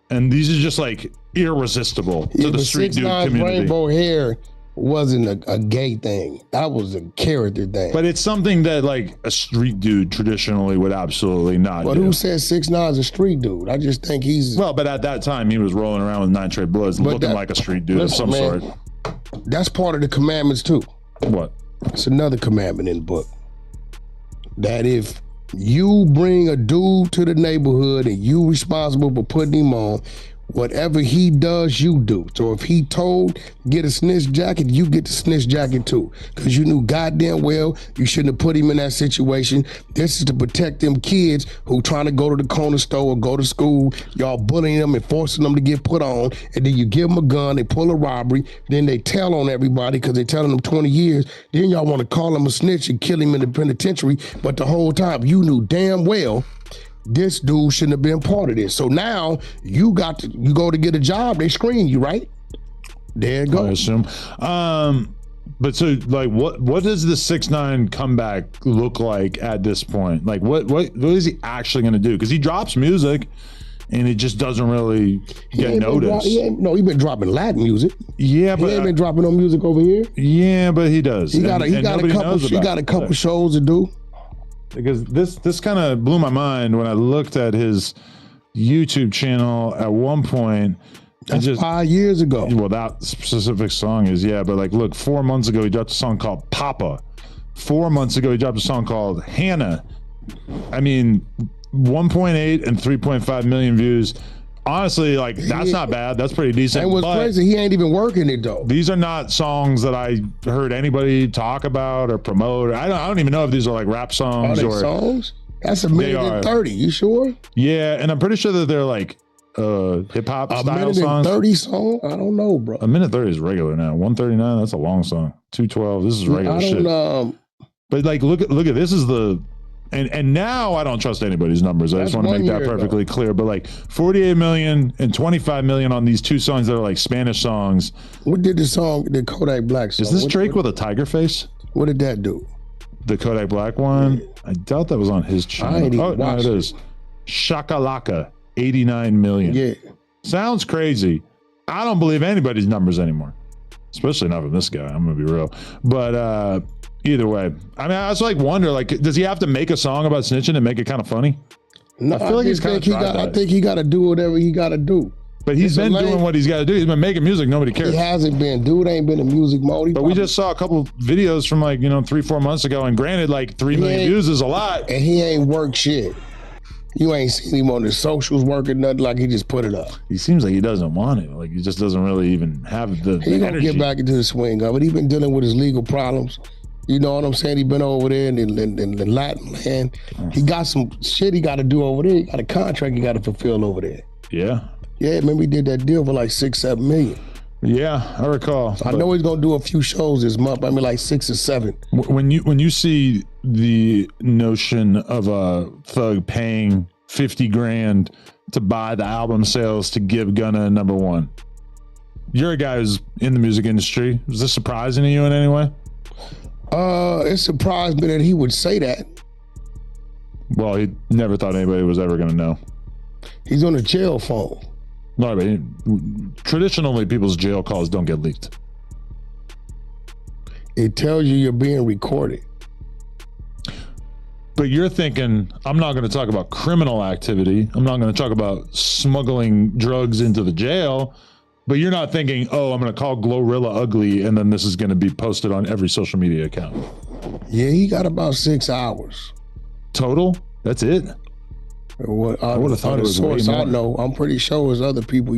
and these are just like irresistible to the street dude community. Rainbow hair wasn't a gay thing. That was a character thing. But it's something that like a street dude traditionally would absolutely not do. But who says 6ix9ine is a street dude? I just think he's... Well, but at that time, he was rolling around with 9 Trey Bloods, looking like a street dude of some sort. That's part of the commandments too. What? It's another commandment in the book. That if you bring a dude to the neighborhood and you responsible for putting him on, whatever he does, you do. So if he told, get a snitch jacket, you get the snitch jacket too. Because you knew goddamn well you shouldn't have put him in that situation. This is to protect them kids who trying to go to the corner store or go to school. Y'all bullying them and forcing them to get put on. And then you give them a gun, they pull a robbery, then they tell on everybody because they're telling them 20 years. Then y'all want to call him a snitch and kill him in the penitentiary. But the whole time you knew damn well this dude shouldn't have been part of this. So now you go to get a job, they screen you, right? There it goes. I assume. But so like what does the 6ix9ine comeback look like at this point? Like what is he actually gonna do? Because he drops music and it just doesn't really get noticed. He been dropping Latin music. Yeah, but he ain't been dropping no music over here. Yeah, but he does. He got a couple shows to do. Because this kind of blew my mind when I looked at his YouTube channel at one point. That's just 5 years ago. Well, that specific song is, yeah, but like, look, 4 months ago, he dropped a song called Papa. 4 months ago, he dropped a song called Hannah. I mean, 1.8 and 3.5 million views. Honestly, like, that's not bad. That's pretty decent. And what's crazy, he ain't even working it though. These are not songs that I heard anybody talk about or promote. I don't even know if these are like rap songs or songs. That's a minute and 30. You sure? Yeah, and I'm pretty sure that they're like hip hop style songs. A minute and 30 song? I don't know, bro. A minute 30 is regular now. 139, that's a long song. 212, this is regular shit. But like, look at this is the. And now I don't trust anybody's numbers. I just want to make that perfectly clear. But like 48 million and 25 million on these two songs that are like Spanish songs. What did the Kodak Black song? Is this Drake with a tiger face? What did that do? The Kodak Black one? Yeah. I doubt that was on his channel. No, it is. Shakalaka, 89 million. Yeah. Sounds crazy. I don't believe anybody's numbers anymore. Especially not from this guy. I'm going to be real. But, either way, I mean, I was like, wonder, like, does he have to make a song about snitching and make it kind of funny? No, I feel like I think he got to do whatever he got to do. But he's been doing what he's got to do. He's been making music. Nobody cares. He hasn't been. Dude ain't been in music mode. But we just saw a couple videos from like, 3-4 months ago. And granted, like 3 million views is a lot. And he ain't worked shit. You ain't seen him on the socials working nothing, like he just put it up. He seems like he doesn't want it. Like he just doesn't really even have the He gonna get back into the swing of it. He been dealing with his legal problems. You know what I'm saying? He been over there in the Latin land. He got some shit he got to do over there. He got a contract he got to fulfill over there. Yeah. Yeah, remember he did that deal for like 6-7 million. Yeah, I recall. I know he's gonna do a few shows this month. I mean, like 6 or 7. When you see the notion of a Thug paying 50 grand to buy the album sales to give Gunna a #1, you're a guy who's in the music industry. Was this surprising to you in any way? It surprised me that he would say that. Well, he never thought anybody was ever gonna know. He's on a jail phone. No, I mean, traditionally people's jail calls don't get leaked. It tells you you're being recorded. But you're thinking, I'm not going to talk about criminal activity. I'm not going to talk about smuggling drugs into the jail. But you're not thinking, oh, I'm going to call GloRilla ugly and then this is going to be posted on every social media account. Yeah, he got about 6 hours. Total? That's it? What I would have thought it was source I know. I'm pretty sure there's other people,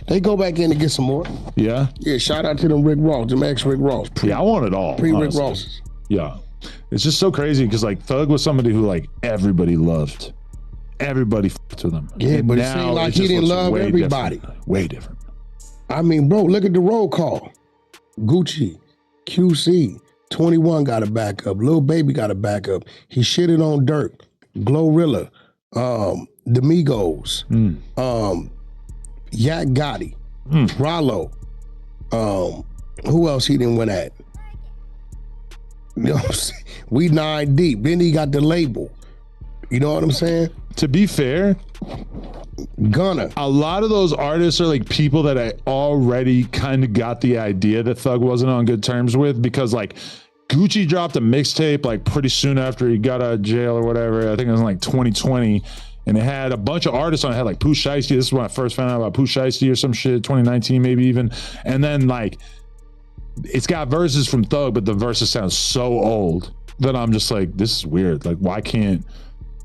They go back in to get some more. Yeah? Yeah, shout out to them Rick Ross, them ex-Rick Ross. Yeah, I want it all. Pre-Rick Rosses. Yeah. It's just so crazy because like Thug was somebody who like everybody loved. Everybody f***ed with him. Yeah, but it seemed like he didn't love everybody. Way different. I mean, bro, look at the roll call. Gucci, QC, 21 got a backup. Lil Baby got a backup. He shitted on Dirk, GloRilla, the Migos, Yak Gotti, Rollo. Who else he didn't win at? You know what I'm saying? We 9 deep. Then he got the label. You know what I'm saying? To be fair, Gunna. A lot of those artists are like people that I already kind of got the idea that Thug wasn't on good terms with because like Gucci dropped a mixtape like pretty soon after he got out of jail or whatever. I think it was in like 2020. And it had a bunch of artists on it. It had like Pooh Shiesty. This is when I first found out about Pooh Shiesty or some shit, 2019 maybe even. And then like, it's got verses from Thug, but the verses sound so old that I'm just like, this is weird. Like, why can't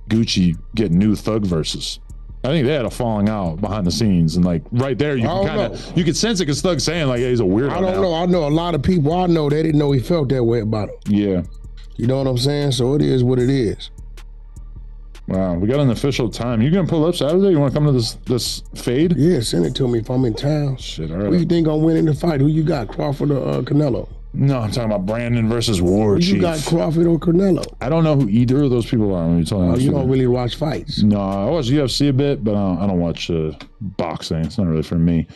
Gucci get new Thug verses? I think they had a falling out behind the scenes, and like right there, you can sense it because Thug's saying like, hey, he's a weirdo. I don't know. I know a lot of people I know they didn't know he felt that way about him. Yeah, you know what I'm saying. So it is what it is. Wow, we got an official time. You gonna pull up Saturday? You want to come to this fade? Yeah, send it to me if I'm in town. Shit, all right. Who you think gonna win in the fight? Who you got, Crawford or Canelo? No, I'm talking about Brandon versus War Chief. You got Crawford or Canelo? I don't know who either of those people are. You don't really watch fights? No, I watch UFC a bit, but I don't watch boxing. It's not really for me.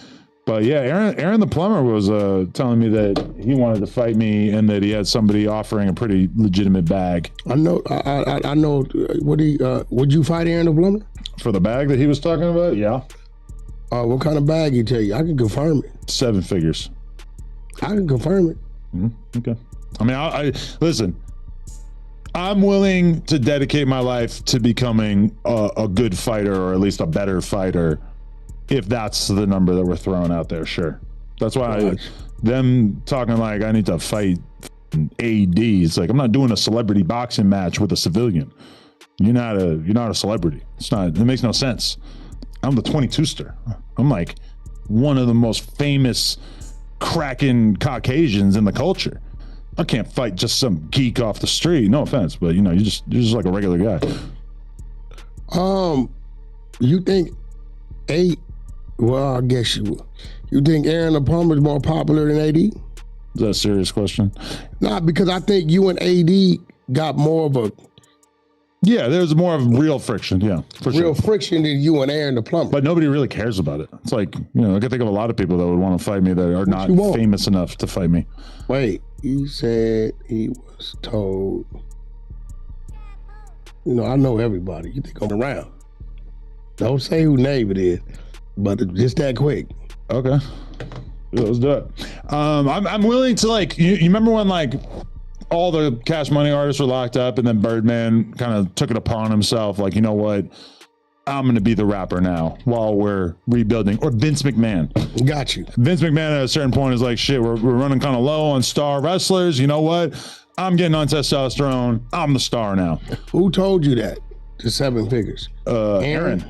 But yeah, Aaron the plumber was telling me that he wanted to fight me and that he had somebody offering a pretty legitimate bag. I know. I know. Would you fight Aaron the plumber for the bag that he was talking about? Yeah. What kind of bag he tell you? I can confirm it. 7 figures. I can confirm it. Okay. I mean, I listen. I'm willing to dedicate my life to becoming a good fighter, or at least a better fighter. if that's the number that we're throwing out there, sure. That's why them talking like I need to fight AD. It's like I'm not doing a celebrity boxing match with a civilian. You're not a celebrity. It makes no sense. I'm the 22ster. I'm like one of the most famous cracking Caucasians in the culture. I can't fight just some geek off the street. No offense, but you're just like a regular guy. You think I guess you think Aaron the Plumber is more popular than AD? Is that a serious question? Nah, because I think you and AD got more of a there's more of real friction. Yeah, for real sure. friction than you and Aaron the Plumber. But nobody really cares about it. It's like, I can think of a lot of people that would want to fight me that are not famous enough to fight me. Wait, you said he was told. I know everybody. You think I'm around. Don't say who name it is, but it's just that quick. Okay. Yeah, let's do it. I'm willing to you remember when all the Cash Money artists were locked up and then Birdman kind of took it upon himself, you know what? I'm going to be the rapper now while we're rebuilding. Or Vince McMahon. Got you. Vince McMahon at a certain point is like, shit, we're running kind of low on star wrestlers. You know what? I'm getting on testosterone. I'm the star now. Who told you that? To 7 figures. Aaron.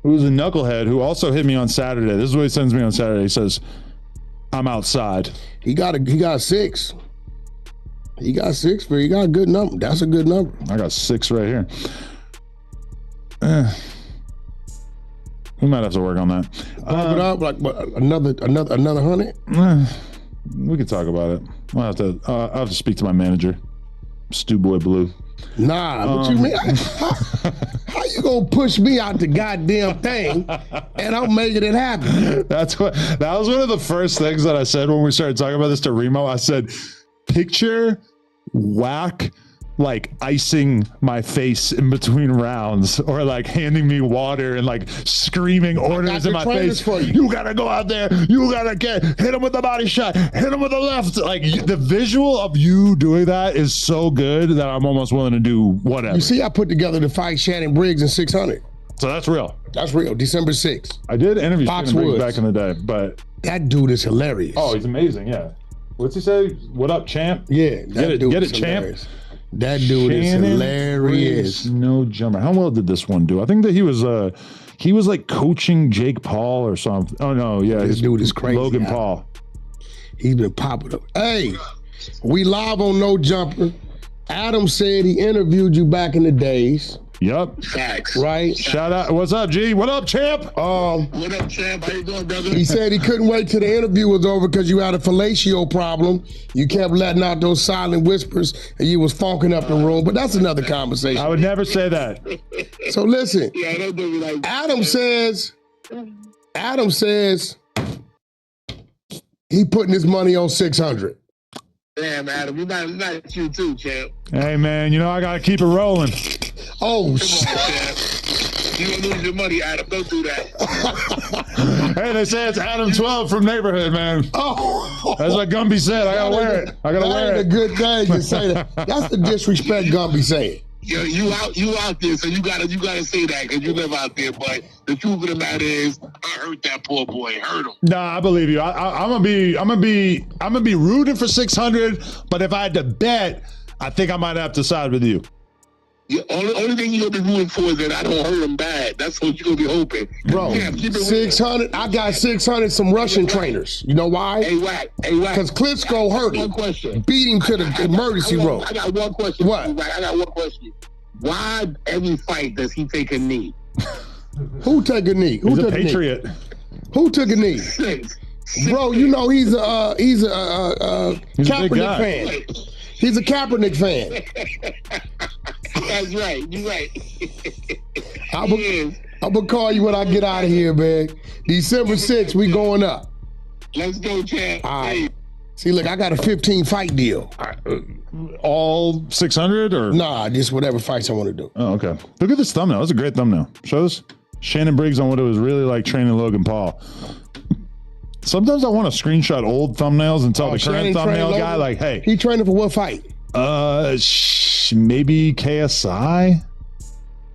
Who's a knucklehead who also hit me on Saturday. This is what he sends me on Saturday. He says, I'm outside. He got 6. He got 6, but he got a good number. That's a good number. I got 6 right here. We might have to work on that. Bump it up another 100. We could talk about it. I'll have to speak to my manager, Stu Boy Blue. Nah, what you mean? How you gonna push me out the goddamn thing and I'm making it happen? That was one of the first things that I said when we started talking about this to Remo. I said, picture Wack icing my face in between rounds or handing me water and screaming orders in my face. You gotta go out there. You gotta hit him with the body shot. Hit him with the left. The visual of you doing that is so good that I'm almost willing to do whatever. You see, I put together the fight Shannon Briggs in 600. So that's real. That's real. December 6th. I did interview Shannon Briggs back in the day, but that dude is hilarious. Oh, he's amazing. Yeah. What's he say? What up, champ? Yeah, get it, champ. That dude is hilarious. No jumper. How well did this one do? I think that he was coaching Jake Paul or something. Oh no, yeah, this dude is crazy. Logan Paul. He's been popping up. Hey, we live on No Jumper. Adam said he interviewed you back in the days. Yep. Facts. Right? Shout out. What's up, G? What up, champ? What up, champ? How you doing, brother? He said he couldn't wait till the interview was over because you had a fellatio problem. You kept letting out those silent whispers and you was funking up the room, but that's another conversation. I would never say that. So listen, Yeah, don't do me like that. Adam says he putting his money on 600. Damn, Adam, we not you too, champ. Hey, man, I got to keep it rolling. Oh, shit. You gonna lose your money, Adam. Don't do that. Hey, they say it's Adam 12 from Neighborhood, man. Oh. That's what Gumby said. I got to wear it. I got to wear it. That's a good thing to say that. That's the disrespect Gumby saying. Yo, you out there, so you gotta say that because you live out there. But the truth of the matter is, I hurt that poor boy. Hurt him. Nah, I believe you. I'm gonna be rooting for 600. But if I had to bet, I think I might have to side with you. The only thing you're gonna be rooting for is that I don't hurt him bad. That's what you're gonna be hoping. Bro, yeah, 600. I got 600 some Russian trainers. You know why? Hey, Wack. Because Klitschko hurt him. One question. Beat him to the emergency room. I got one question. What? I got one question. Why every fight does he take a knee? Who took a knee? He's a patriot. Who took a knee? Bro, he's a Kaepernick fan. He's a Kaepernick fan. That's right. You're right. I'm gonna call you when I get out of here, man. December 6th, we going up. Let's go, champ. All right. Hey. See, look, I got a 15 fight deal. All 600 or? Nah, just whatever fights I want to do. Oh, okay. Look at this thumbnail. That's a great thumbnail. Show us Shannon Briggs on what it was really like training Logan Paul. Sometimes I want to screenshot old thumbnails and tell the current thumbnail guy, like, hey. He training for what fight? Maybe KSI?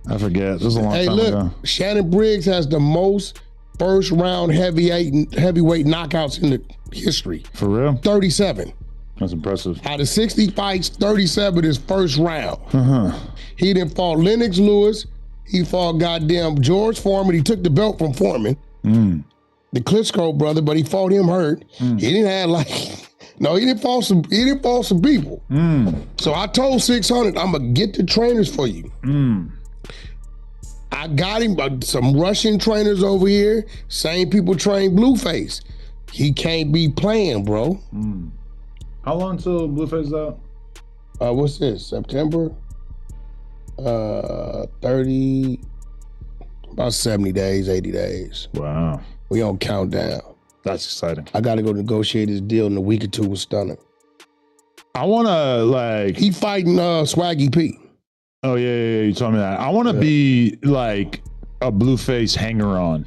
I forget. This was a long Hey, time look, ago. Shannon Briggs has the most first round heavyweight knockouts in the history. For real? 37. That's impressive. Out of 60 fights, 37 is first round. Uh-huh. He didn't fought Lennox Lewis. He fought goddamn George Foreman. He took the belt from Foreman, the Klitschko brother, but he fought him hurt. He didn't have like, no, he didn't fought some people. So I told 600, I'm gonna get the trainers for you. I got him some Russian trainers over here. Same people train Blueface. He can't be playing, bro. How long till Blueface is out? What's this? September? 30, about 70 days, 80 days. Wow. We on countdown. That's exciting. I gotta go negotiate his deal in a week or two with Stunner. I want to like... He fighting Swaggy P. Oh, yeah, you told me that. I want to be like a Blueface hanger-on.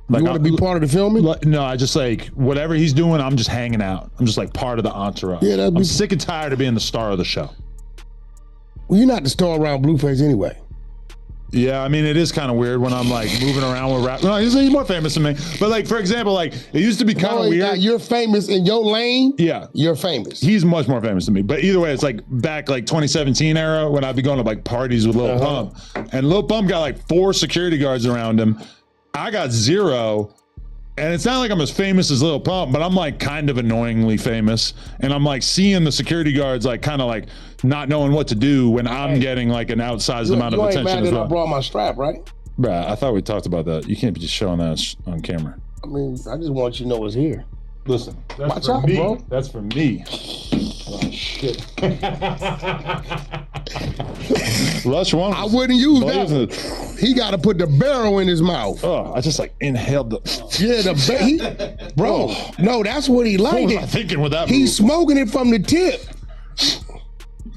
Like, You want to be part of the filming? No, I just like, whatever he's doing, I'm just hanging out. I'm just like part of the entourage. Yeah, that'd be... I'm sick and tired of being the star of the show. Well, you're not the star around Blueface anyway. Yeah, I mean, it is kind of weird when I'm like moving around with rap. No, he's more famous than me. But like, for example, like it used to be kind of weird. You're famous in your lane. Yeah. You're famous. He's much more famous than me. But either way, it's like back like 2017 era when I'd be going to like parties with Lil Pump. And Lil Pump got like 4 security guards around him. I got 0. And it's not like I'm as famous as Lil Pump, but I'm like kind of annoyingly famous. And I'm like seeing the security guards like kind of like not knowing what to do when I'm getting like an outsized amount of attention mad as that well. I brought my strap, right? Bruh, I thought we talked about that. You can't be just showing that on camera. I mean, I just want you to know it's here. Listen, that's Watch for out, me. bro. That's for me. Oh, shit. Lush one. I wouldn't use that. He got to put the barrel in his mouth. Oh, I just like inhaled the. Yeah, bro. No, that's what he What liked. was I thinking with that? He's smoking it from the tip.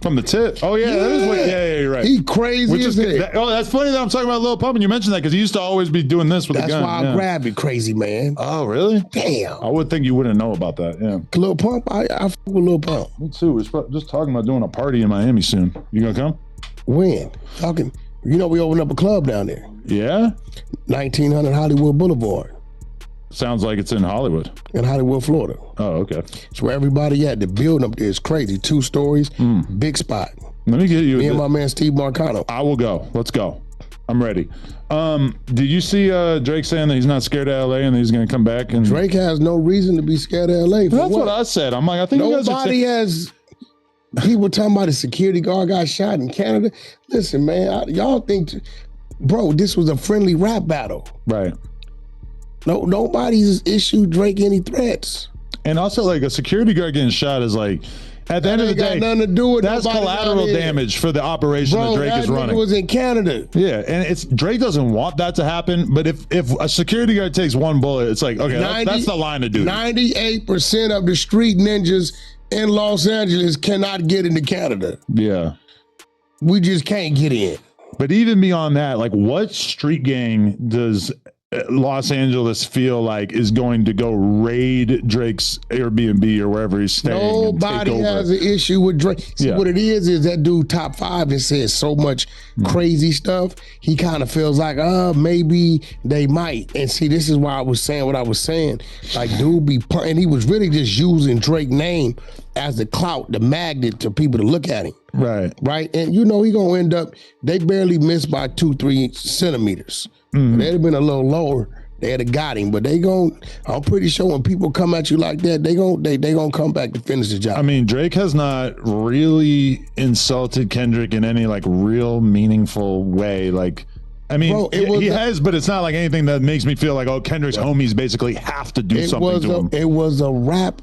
From the tip. Oh yeah, that is what. Yeah, you're right. He crazy Which as is hell. that's funny that I'm talking about Lil Pump and you mentioned that because he used to always be doing this with That's the gun. why I grabbed it, crazy man. Oh really? Damn. I would think you wouldn't know about that. Yeah. Lil Pump, I fuck with Lil Pump. Me too. We're just talking about doing a party in Miami soon. You gonna come? When? Talking, we opened up a club down there. Yeah. 1900 Hollywood Boulevard Sounds like it's in Hollywood. in Hollywood, Florida. Oh, okay. It's where everybody at. The building up there is crazy. 2 stories, big spot. Let me get you. Me and my man Steve Marcano. I will go. Let's go. I'm ready. Did you see Drake saying that he's not scared of LA and that he's going to come back? And Drake has no reason to be scared of LA. For that's what I said. I'm like, I think you guys are Nobody has. People talking about a security guard got shot in Canada. Listen, man, y'all think, bro, this was a friendly rap battle. right. No, nobody's issued Drake any threats. And also, like, a security guard getting shot is like, at the end of the Ain't got day, nothing to do with that's nobody collateral down here. damage for the operation Bro, that Drake that is running. nigga was in Canada. Yeah, and it's Drake doesn't want that to happen, but if a security guard takes 1 bullet, it's like, okay, that's the line of duty. 98% of the street ninjas in Los Angeles cannot get into Canada. Yeah. We just can't get in. But even beyond that, like, what street gang does Los Angeles feel like is going to go raid Drake's Airbnb or wherever he's staying? Nobody has an issue with Drake. See, what it is that dude top 5 and says so much crazy stuff. He kind of feels like, maybe they might. And see, this is why I was saying what I was saying. Like, dude be and he was really just using Drake's name as the clout, the magnet to people to look at him. Right. Right. And he gonna end up, they barely missed by 2-3 centimeters. They'd have been a little lower. They'd have got him, but I'm pretty sure when people come at you like that, they gonna come back to finish the job. I mean, Drake has not really insulted Kendrick in any like real meaningful way. Like, I mean, Bro, he has, but it's not like anything that makes me feel like, oh, Kendrick's homies basically have to do something to him. It was a rap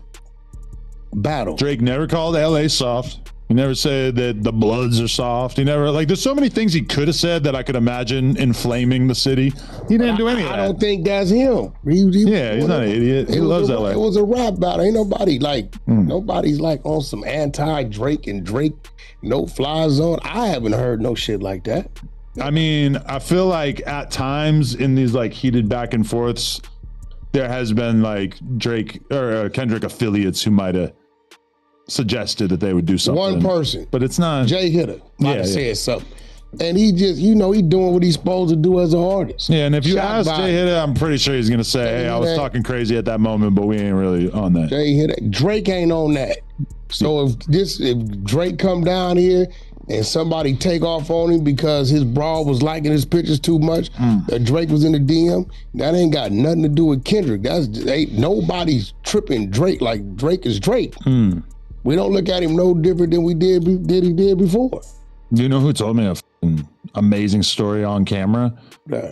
battle. Drake never called LA soft. He never said that the Bloods are soft. He never, like, there's so many things he could have said that I could imagine inflaming the city. He didn't do any of that. I don't think that's him. He's not an idiot. He loves LA. It was a rap battle. Ain't nobody like, nobody's like on some anti-Drake and Drake no-fly zone. I haven't heard no shit like that. I mean, I feel like at times in these like heated back and forths, there has been like Drake or Kendrick affiliates who might have suggested that they would do something. One person. But it's not. Jay Hitter. Said something. And he just, he doing what he's supposed to do as an artist. Yeah, and if you Shot ask by- Jay Hitta, I'm pretty sure he's gonna say, "Hey, I was talking crazy at that moment, but we ain't really on that." Jay Hitta, Drake ain't on that. So if Drake come down here and somebody take off on him because his bra was liking his pictures too much, that Drake was in the DM, that ain't got nothing to do with Kendrick. Ain't nobody's tripping Drake like Drake is Drake. We don't look at him no different than he did before. You know who told me a fucking amazing story on camera? Yeah.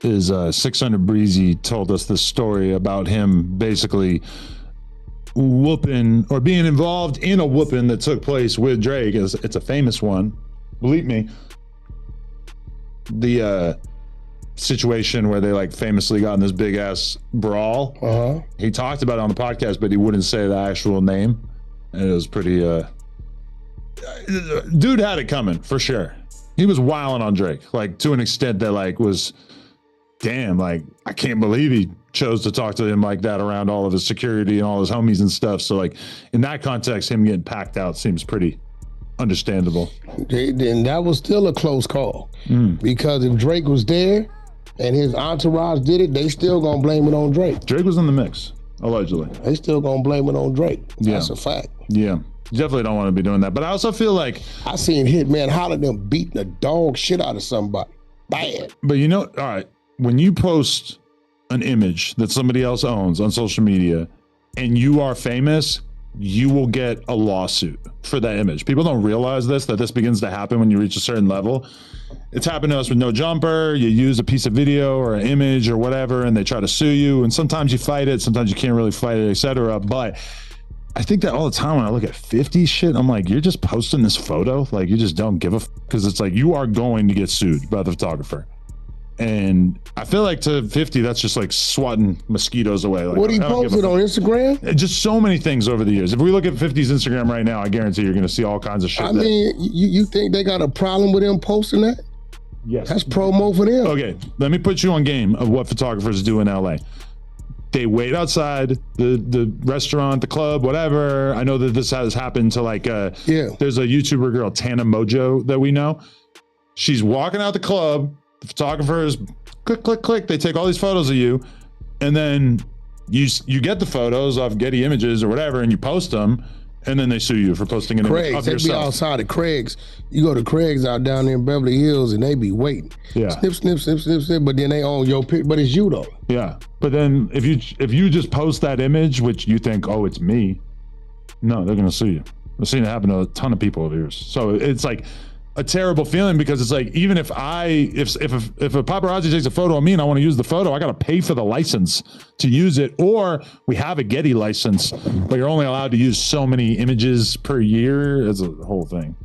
Is 600 Breezy told us this story about him basically whooping or being involved in a whooping that took place with Drake. It's a famous one. Believe me. The situation where they like famously got in this big ass brawl. He talked about it on the podcast, but he wouldn't say the actual name. And it was pretty dude had it coming for sure. He was wilding on Drake, like to an extent that like was, damn, like I can't believe he chose to talk to him like that around all of his security and all his homies and stuff. So like in that context, him getting packed out seems pretty understandable. And that was still a close call because if Drake was there and his entourage did it, they still gonna blame it on Drake. Drake was in the mix, allegedly. They still gonna blame it on Drake. That's a fact. Yeah. You definitely don't want to be doing that. But I also feel like I seen Hitman holler them beating the dog shit out of somebody. Bad. But all right, when you post an image that somebody else owns on social media and you are famous, you will get a lawsuit for that image. People don't realize that this begins to happen when you reach a certain level. It's happened to us with No Jumper. You use a piece of video or an image or whatever, and they try to sue you. And sometimes you fight it, sometimes you can't really fight it, etc. But I think that all the time when I look at 50 shit, I'm like, you're just posting this photo? Like, you just don't give a because it's like you are going to get sued by the photographer. And I feel like to 50, that's just like swatting mosquitoes away. Like, What he posted on Instagram? Just so many things over the years. If we look at 50's Instagram right now, I guarantee you're going to see all kinds of shit. I mean, you think they got a problem with him posting that? Yes. That's promo for them. Okay, let me put you on game of what photographers do in LA. They wait outside the restaurant, the club, whatever. I know that this has happened to like, there's a YouTuber girl, Tana Mojo, that we know. She's walking out the club. The photographers click, click, click. They take all these photos of you. And then you get the photos off Getty Images or whatever, and you post them. And then they sue you for posting an image of They yourself. be outside of Craig's. You go to Craig's out down there in Beverly Hills and they be waiting. Yeah. Snip, snip, snip, snip, snip. But then they own your pic. But it's you though. Yeah. But then if you just post that image, which you think, oh, it's me, no, they're gonna sue you. I've seen it happen to a ton of people over years. So it's like a terrible feeling because it's like even if a paparazzi takes a photo of me and I want to use the photo, I got to pay for the license to use it. Or we have a Getty license, but you're only allowed to use so many images per year. It's a whole thing.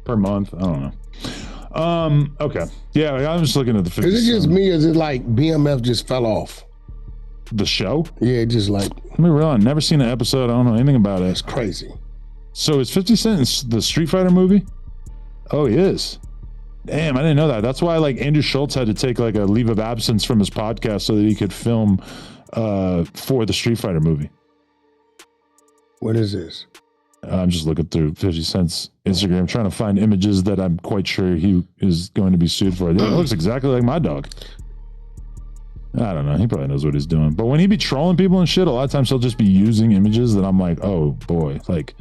Per month. I don't know. Okay. Yeah, I'm just looking at the 50. Is it just me or is it like BMF just fell off? The show? Yeah, just like. Let me realize, never seen an episode. I don't know anything about it. It's crazy. So is 50 Cent in the Street Fighter movie? Oh, he is. Damn, I didn't know that. That's why like Andrew Schultz had to take like a leave of absence from his podcast so that he could film for the Street Fighter movie. What is this? I'm just looking through 50 Cent's Instagram, trying to find images that I'm quite sure he is going to be sued for. It looks exactly like my dog. I don't know. He probably knows what he's doing. But when he be trolling people and shit, a lot of times he'll just be using images that I'm like, oh boy, like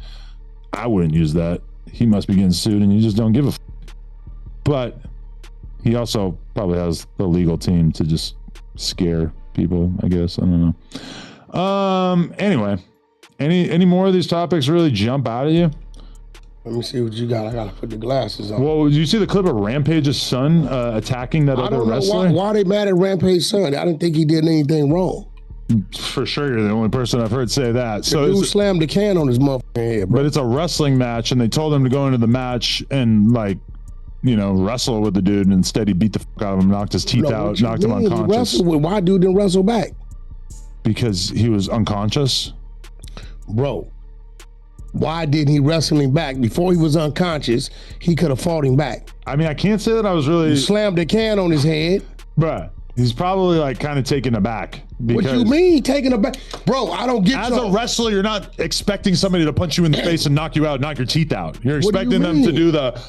I wouldn't use that. He must be getting sued and you just don't give a f. But he also probably has the legal team to just scare people, I guess. I don't know. Anyway, any more of these topics really jump out at you? Let me see what you got. I gotta put the glasses on. Well, did you see the clip of Rampage's son attacking that other wrestler? Why they mad at Rampage's son? I didn't think he did anything wrong. For sure, you're the only person I've heard say that. The dude slammed the can on his motherfucking head, bro. But it's a wrestling match, and they told him to go into the match and like, wrestle with the dude, and instead he beat the fuck out of him, knocked his teeth out, knocked him unconscious. Why dude didn't wrestle back? Because he was unconscious. Bro, why didn't he wrestle him back? Before he was unconscious, he could have fought him back. I mean, I can't say that I was really... You slammed the can on his head. Bruh, he's probably like kind of taken aback. What you mean taken aback? Bro, I don't get As a wrestler, you're not expecting somebody to punch you in the face and knock you out, knock your teeth out. You're expecting them to do the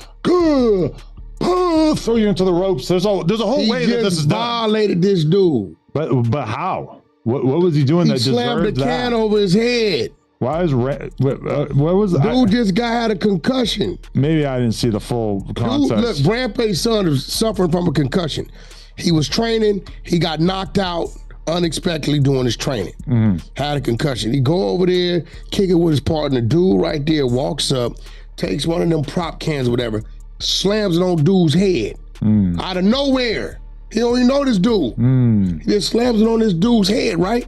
throw you into the ropes. There's a whole way that this is done. Violated this dude. But how? What was he doing that deserved that? He slammed the can over his head. Why is what was dude? This guy had a concussion. Maybe I didn't see the full context. Dude, look, Rampage's son is suffering from a concussion. He was training. He got knocked out unexpectedly doing his training. Had a concussion. He go over there, kick it with his partner. Dude right there walks up, takes one of them prop cans or whatever, slams it on dude's head out of nowhere. He don't even know this dude. He just slams it on this dude's head, right?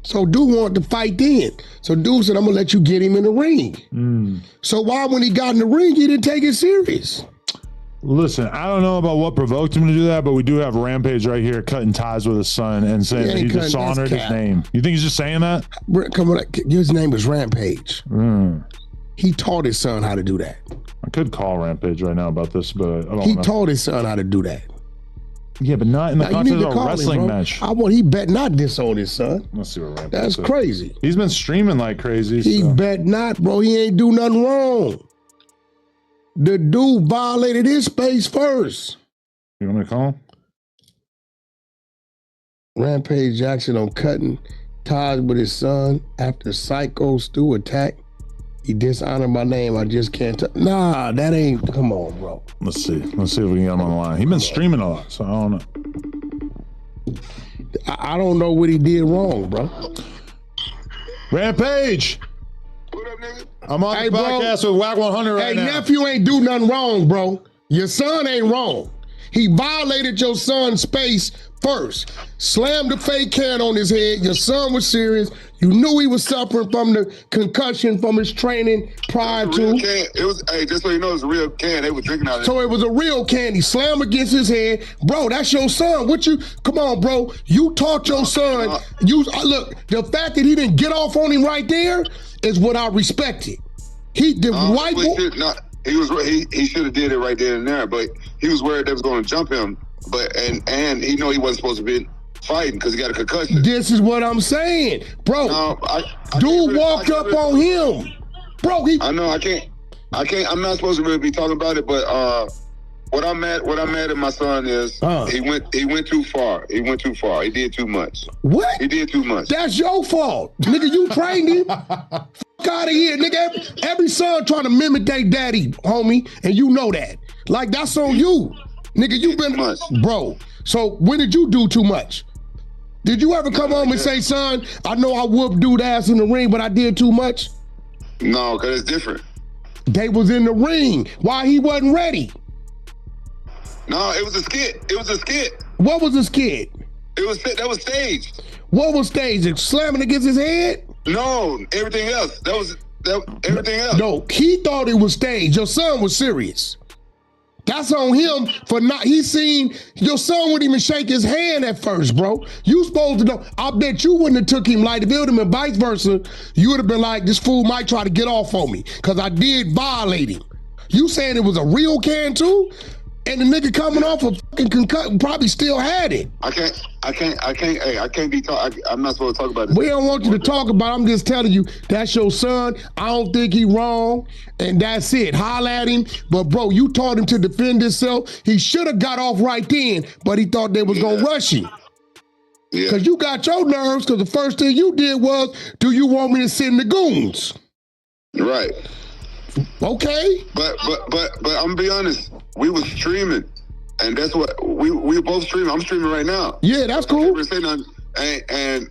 So dude wanted to fight then. So dude said, I'm gonna let you get him in the ring. So why when he got in the ring, he didn't take it serious? Listen, I don't know about what provoked him to do that, but we do have Rampage right here cutting ties with his son and saying that he dishonored his name. You think he's just saying that? Come on, his name is Rampage. He taught his son how to do that. I could call Rampage right now about this, but I don't know. He taught his son how to do that. Yeah, but not in the context of a wrestling match. He bet not disown his son. Let's see what Rampage That's said. crazy. He's been streaming like crazy. He bet not, bro. He ain't do nothing wrong. The dude violated his space first. You want me to call him? Rampage Jackson on cutting ties with his son after Psycho Stu attack. He dishonored my name. I just can't. Nah, that ain't. Come on, bro. Let's see. Let's see if we can get him on the line. He's been streaming a lot, so I don't know. I don't know what he did wrong, bro. Rampage. What up, nigga? I'm on the podcast with Wack100 right now. Hey, nephew ain't do nothing wrong, bro. Your son ain't wrong. He violated your son's space first. Slammed the fake can on his head. Your son was serious. You knew he was suffering from the concussion from his training prior to. It was, hey, just so you know, it was a real can. They were drinking out of it. So it was a real can. He slammed against his head. Bro, that's your son. Come on, bro. You taught your son. Look, the fact that he didn't get off on him right there is what I respected. He should have did it right there and there, but he was worried they was going to jump him. But and he know he wasn't supposed to be fighting because he got a concussion. This is what I'm saying, bro. Dude walked up on him, bro. I know I can't. I'm not supposed to really be talking about it, but what I'm mad at my son is he went too far. He went too far. He did too much. What? He did too much. That's your fault, nigga. You trained him. Fuck out of here, nigga. Every son trying to mimic their daddy, homie, and you know that. Like that's on you, nigga. You been bro. So when did you do too much? Did you ever come home and say, son, I know I whooped dude ass in the ring, but I did too much? No, because it's different. They was in the ring. Why he wasn't ready? No, it was a skit. It was a skit. What was a skit? That was staged. What was staged? Slamming against his head? No, everything else. Everything else. No, he thought it was staged. Your son was serious. That's on him for not, he seen, your son wouldn't even shake his hand at first, bro. You supposed to know. I bet you wouldn't have took him like, if it would have been vice versa, you would have been like, this fool might try to get off on me because I did violate him. You saying it was a real can too? And the nigga coming off a fucking concussion probably still had it. I can't be talking. I'm not supposed to talk about this. We don't want you to talk about it. I'm just telling you, that's your son. I don't think he wrong. And that's it. Holler at him. But bro, you taught him to defend himself. He should have got off right then, but he thought they was gonna rush him. Yeah. Cause you got your nerves, cause the first thing you did was, do you want me to send the goons? Right. Okay. But I'm gonna be honest. We was streaming, and that's what we were both streaming. I'm streaming right now. Yeah, that's cool. And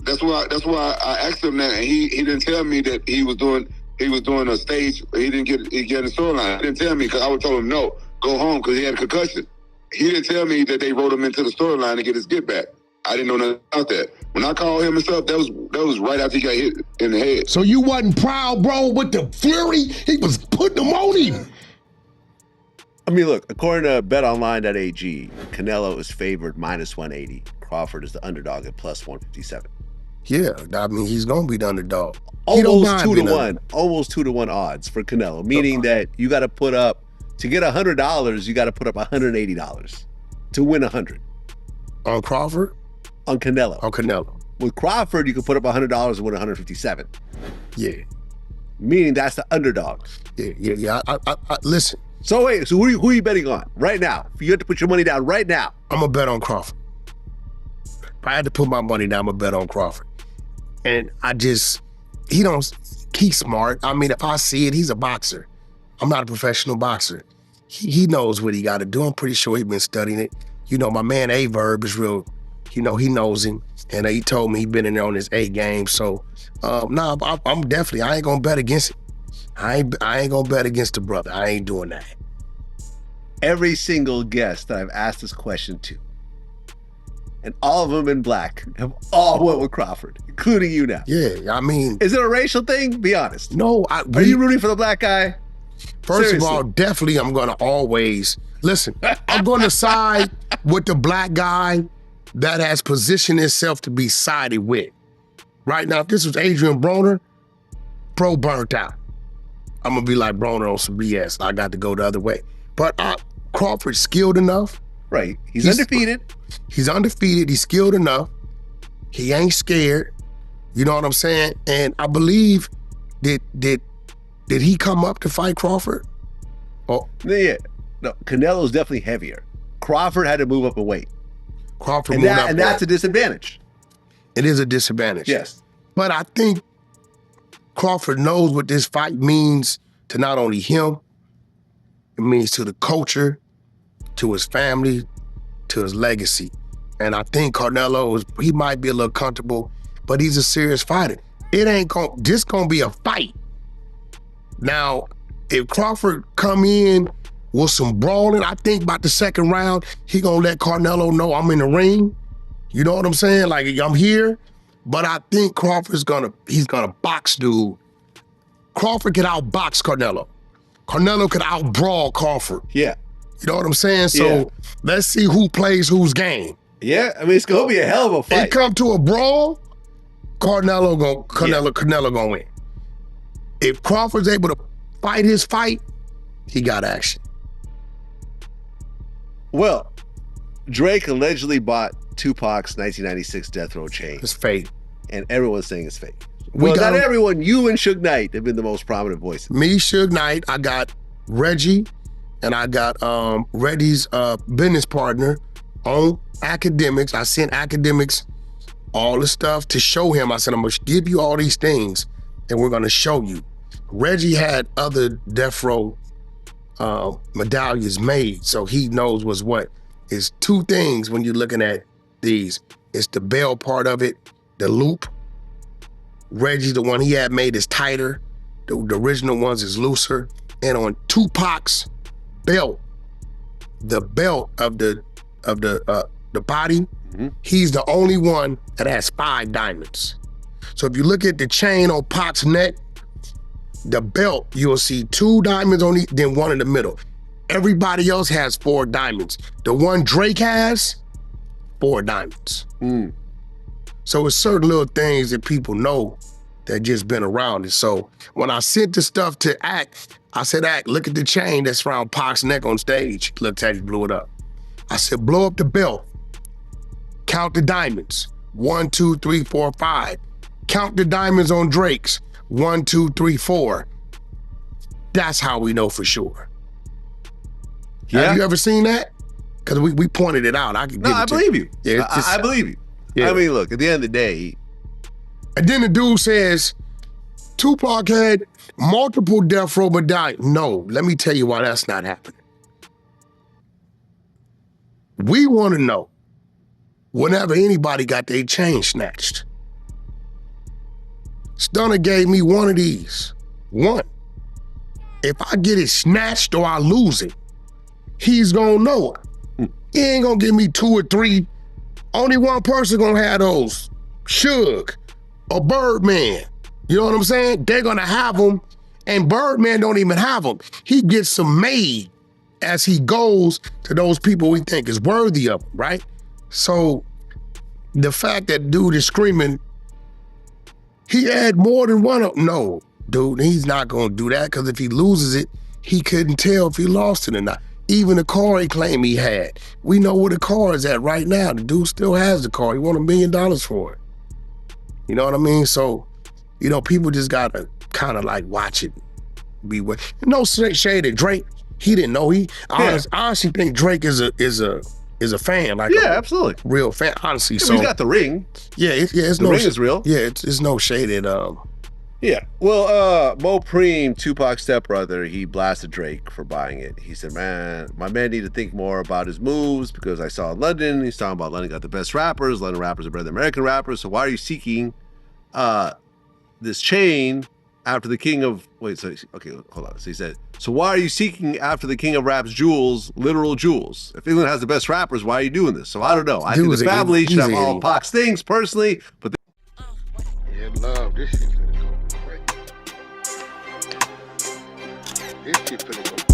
that's why I asked him that, and he didn't tell me that he was doing a stage. He didn't get in the storyline. He didn't tell me because I would tell him no, go home because he had a concussion. He didn't tell me that they wrote him into the storyline to get his get back. I didn't know nothing about that. When I called him and stuff, that was right after he got hit in the head. So you wasn't proud, bro, with the fury? He was putting them on him. I mean, look, according to betonline.ag, Canelo is favored -180. Crawford is the underdog at +157. Yeah, I mean, he's going to be the underdog. Almost 2-1. Almost 2-1 odds for Canelo, meaning that you got to put up, to get $100, you got to put up $180 to win 100. On Crawford? On Canelo. On Canelo. With Crawford, you can put up $100 and win 157. Yeah. Meaning that's the underdog. Yeah. I listen. So wait, so who are you betting on right now? If you had to put your money down right now. I'm going to bet on Crawford. If I had to put my money down, I'm going to bet on Crawford. And he's smart. I mean, if I see it, he's a boxer. I'm not a professional boxer. He knows what he got to do. I'm pretty sure he's been studying it. You know, my man A-Verb is real, he knows him. And he told me he's been in there on his A game. So, I'm definitely, I ain't going to bet against it. I ain't going to bet against the brother. I ain't doing that. Every single guest that I've asked this question to, and all of them in black, have all went with Crawford, including you now. Yeah, I mean. Is it a racial thing? Be honest. No. Are you rooting for the black guy? First Seriously. of all, definitely I'm going to always, listen, I'm going to side with the black guy that has positioned himself to be sided with. Right now, if this was Adrian Broner, pro burnt out. I'm going to be like Broner on some BS. I got to go the other way. But Crawford's skilled enough. Right. He's undefeated. He's undefeated. He's skilled enough. He ain't scared. You know what I'm saying? And I believe did he come up to fight Crawford? Oh, Yeah. No, Canelo's definitely heavier. Crawford had to move up a weight. Crawford moved up. And that's a disadvantage. It is a disadvantage. Yes. But I think Crawford knows what this fight means to not only him, it means to the culture, to his family, to his legacy. And I think Canelo he might be a little comfortable, but he's a serious fighter. It ain't just gonna be a fight. Now, if Crawford come in with some brawling, I think about the second round, he gonna let Canelo know I'm in the ring. You know what I'm saying? Like, I'm here. But I think Crawford's he's gonna box dude. Crawford can outbox Canelo. Canelo could outbrawl Crawford. Yeah. You know what I'm saying? So let's see who plays whose game. Yeah, I mean, it's gonna be a hell of a fight. It come to a brawl, Canelo gonna win. If Crawford's able to fight his fight, he got action. Well, Drake allegedly bought Tupac's 1996 death row chain. It's fate. And everyone's saying it's fake. We Well, got not him. everyone. You and Suge Knight have been the most prominent voices. Me, Suge Knight, I got Reggie, and I got Reggie's business partner on Academics. I sent Academics all the stuff to show him. I said, I'm gonna give you all these things and we're gonna show you. Reggie had other death row medallions made, so he knows what's what. It's two things when you're looking at these. It's the bell part of it, the loop. Reggie's the one he had made is tighter. The original ones is looser. And on Tupac's belt, the belt of the body, he's the only one that has 5 diamonds. So if you look at the chain on Pac's neck, the belt, you'll see 2 diamonds on each, then 1 in the middle. Everybody else has 4 diamonds. The one Drake has, 4 diamonds. So it's certain little things that people know that just been around it. So when I sent the stuff to Act, I said, Act, look at the chain that's around Pac's neck on stage. He looked at it, blew it up. I said, blow up the belt. Count the diamonds. 1, 2, 3, 4, 5. Count the diamonds on Drake's. 1, 2, 3, 4. That's how we know for sure. Yeah. Have you ever seen that? Because we pointed it out. I believe you. Yeah, I believe you. Yeah. I mean, look, at the end of the day. And then the dude says, Tupac had multiple death row medallions. No, let me tell you why that's not happening. We want to know whenever anybody got their chain snatched. Stunner gave me one of these. One. If I get it snatched or I lose it, he's gonna know it. He ain't gonna give me 2 or 3. Only one person gonna have those. Suge or Birdman. You know what I'm saying? They're gonna have them, and Birdman don't even have them. He gets them made as he goes to those people we think is worthy of them, right? So the fact that dude is screaming, he had more than one of them. No, dude, he's not gonna do that, because if he loses it, he couldn't tell if he lost it or not. Even the car he claimed he had. We know where the car is at right now. The dude still has the car. He won $1 million for it. You know what I mean? So, you know, people just gotta kind of like watch it. No shade at Drake. he didn't know. I honestly think Drake is a fan, like absolutely, real fan. Honestly, so he's got the ring. Yeah, it's the no ring is real. Yeah, it's no shaded. Yeah. Well, Mo Preem, Tupac's stepbrother, he blasted Drake for buying it. He said, "Man, my man need to think more about his moves because I saw London. He's talking about London got the best rappers. London rappers are better than American rappers. So why are you seeking this chain after the king of okay, hold on. So he said, so why are you seeking after the king of rap's jewels, literal jewels? If England has the best rappers, why are you doing this? So I don't know. I think the family should have all Pac's things personally, but yeah, love this shit finna go crazy. This shit finna go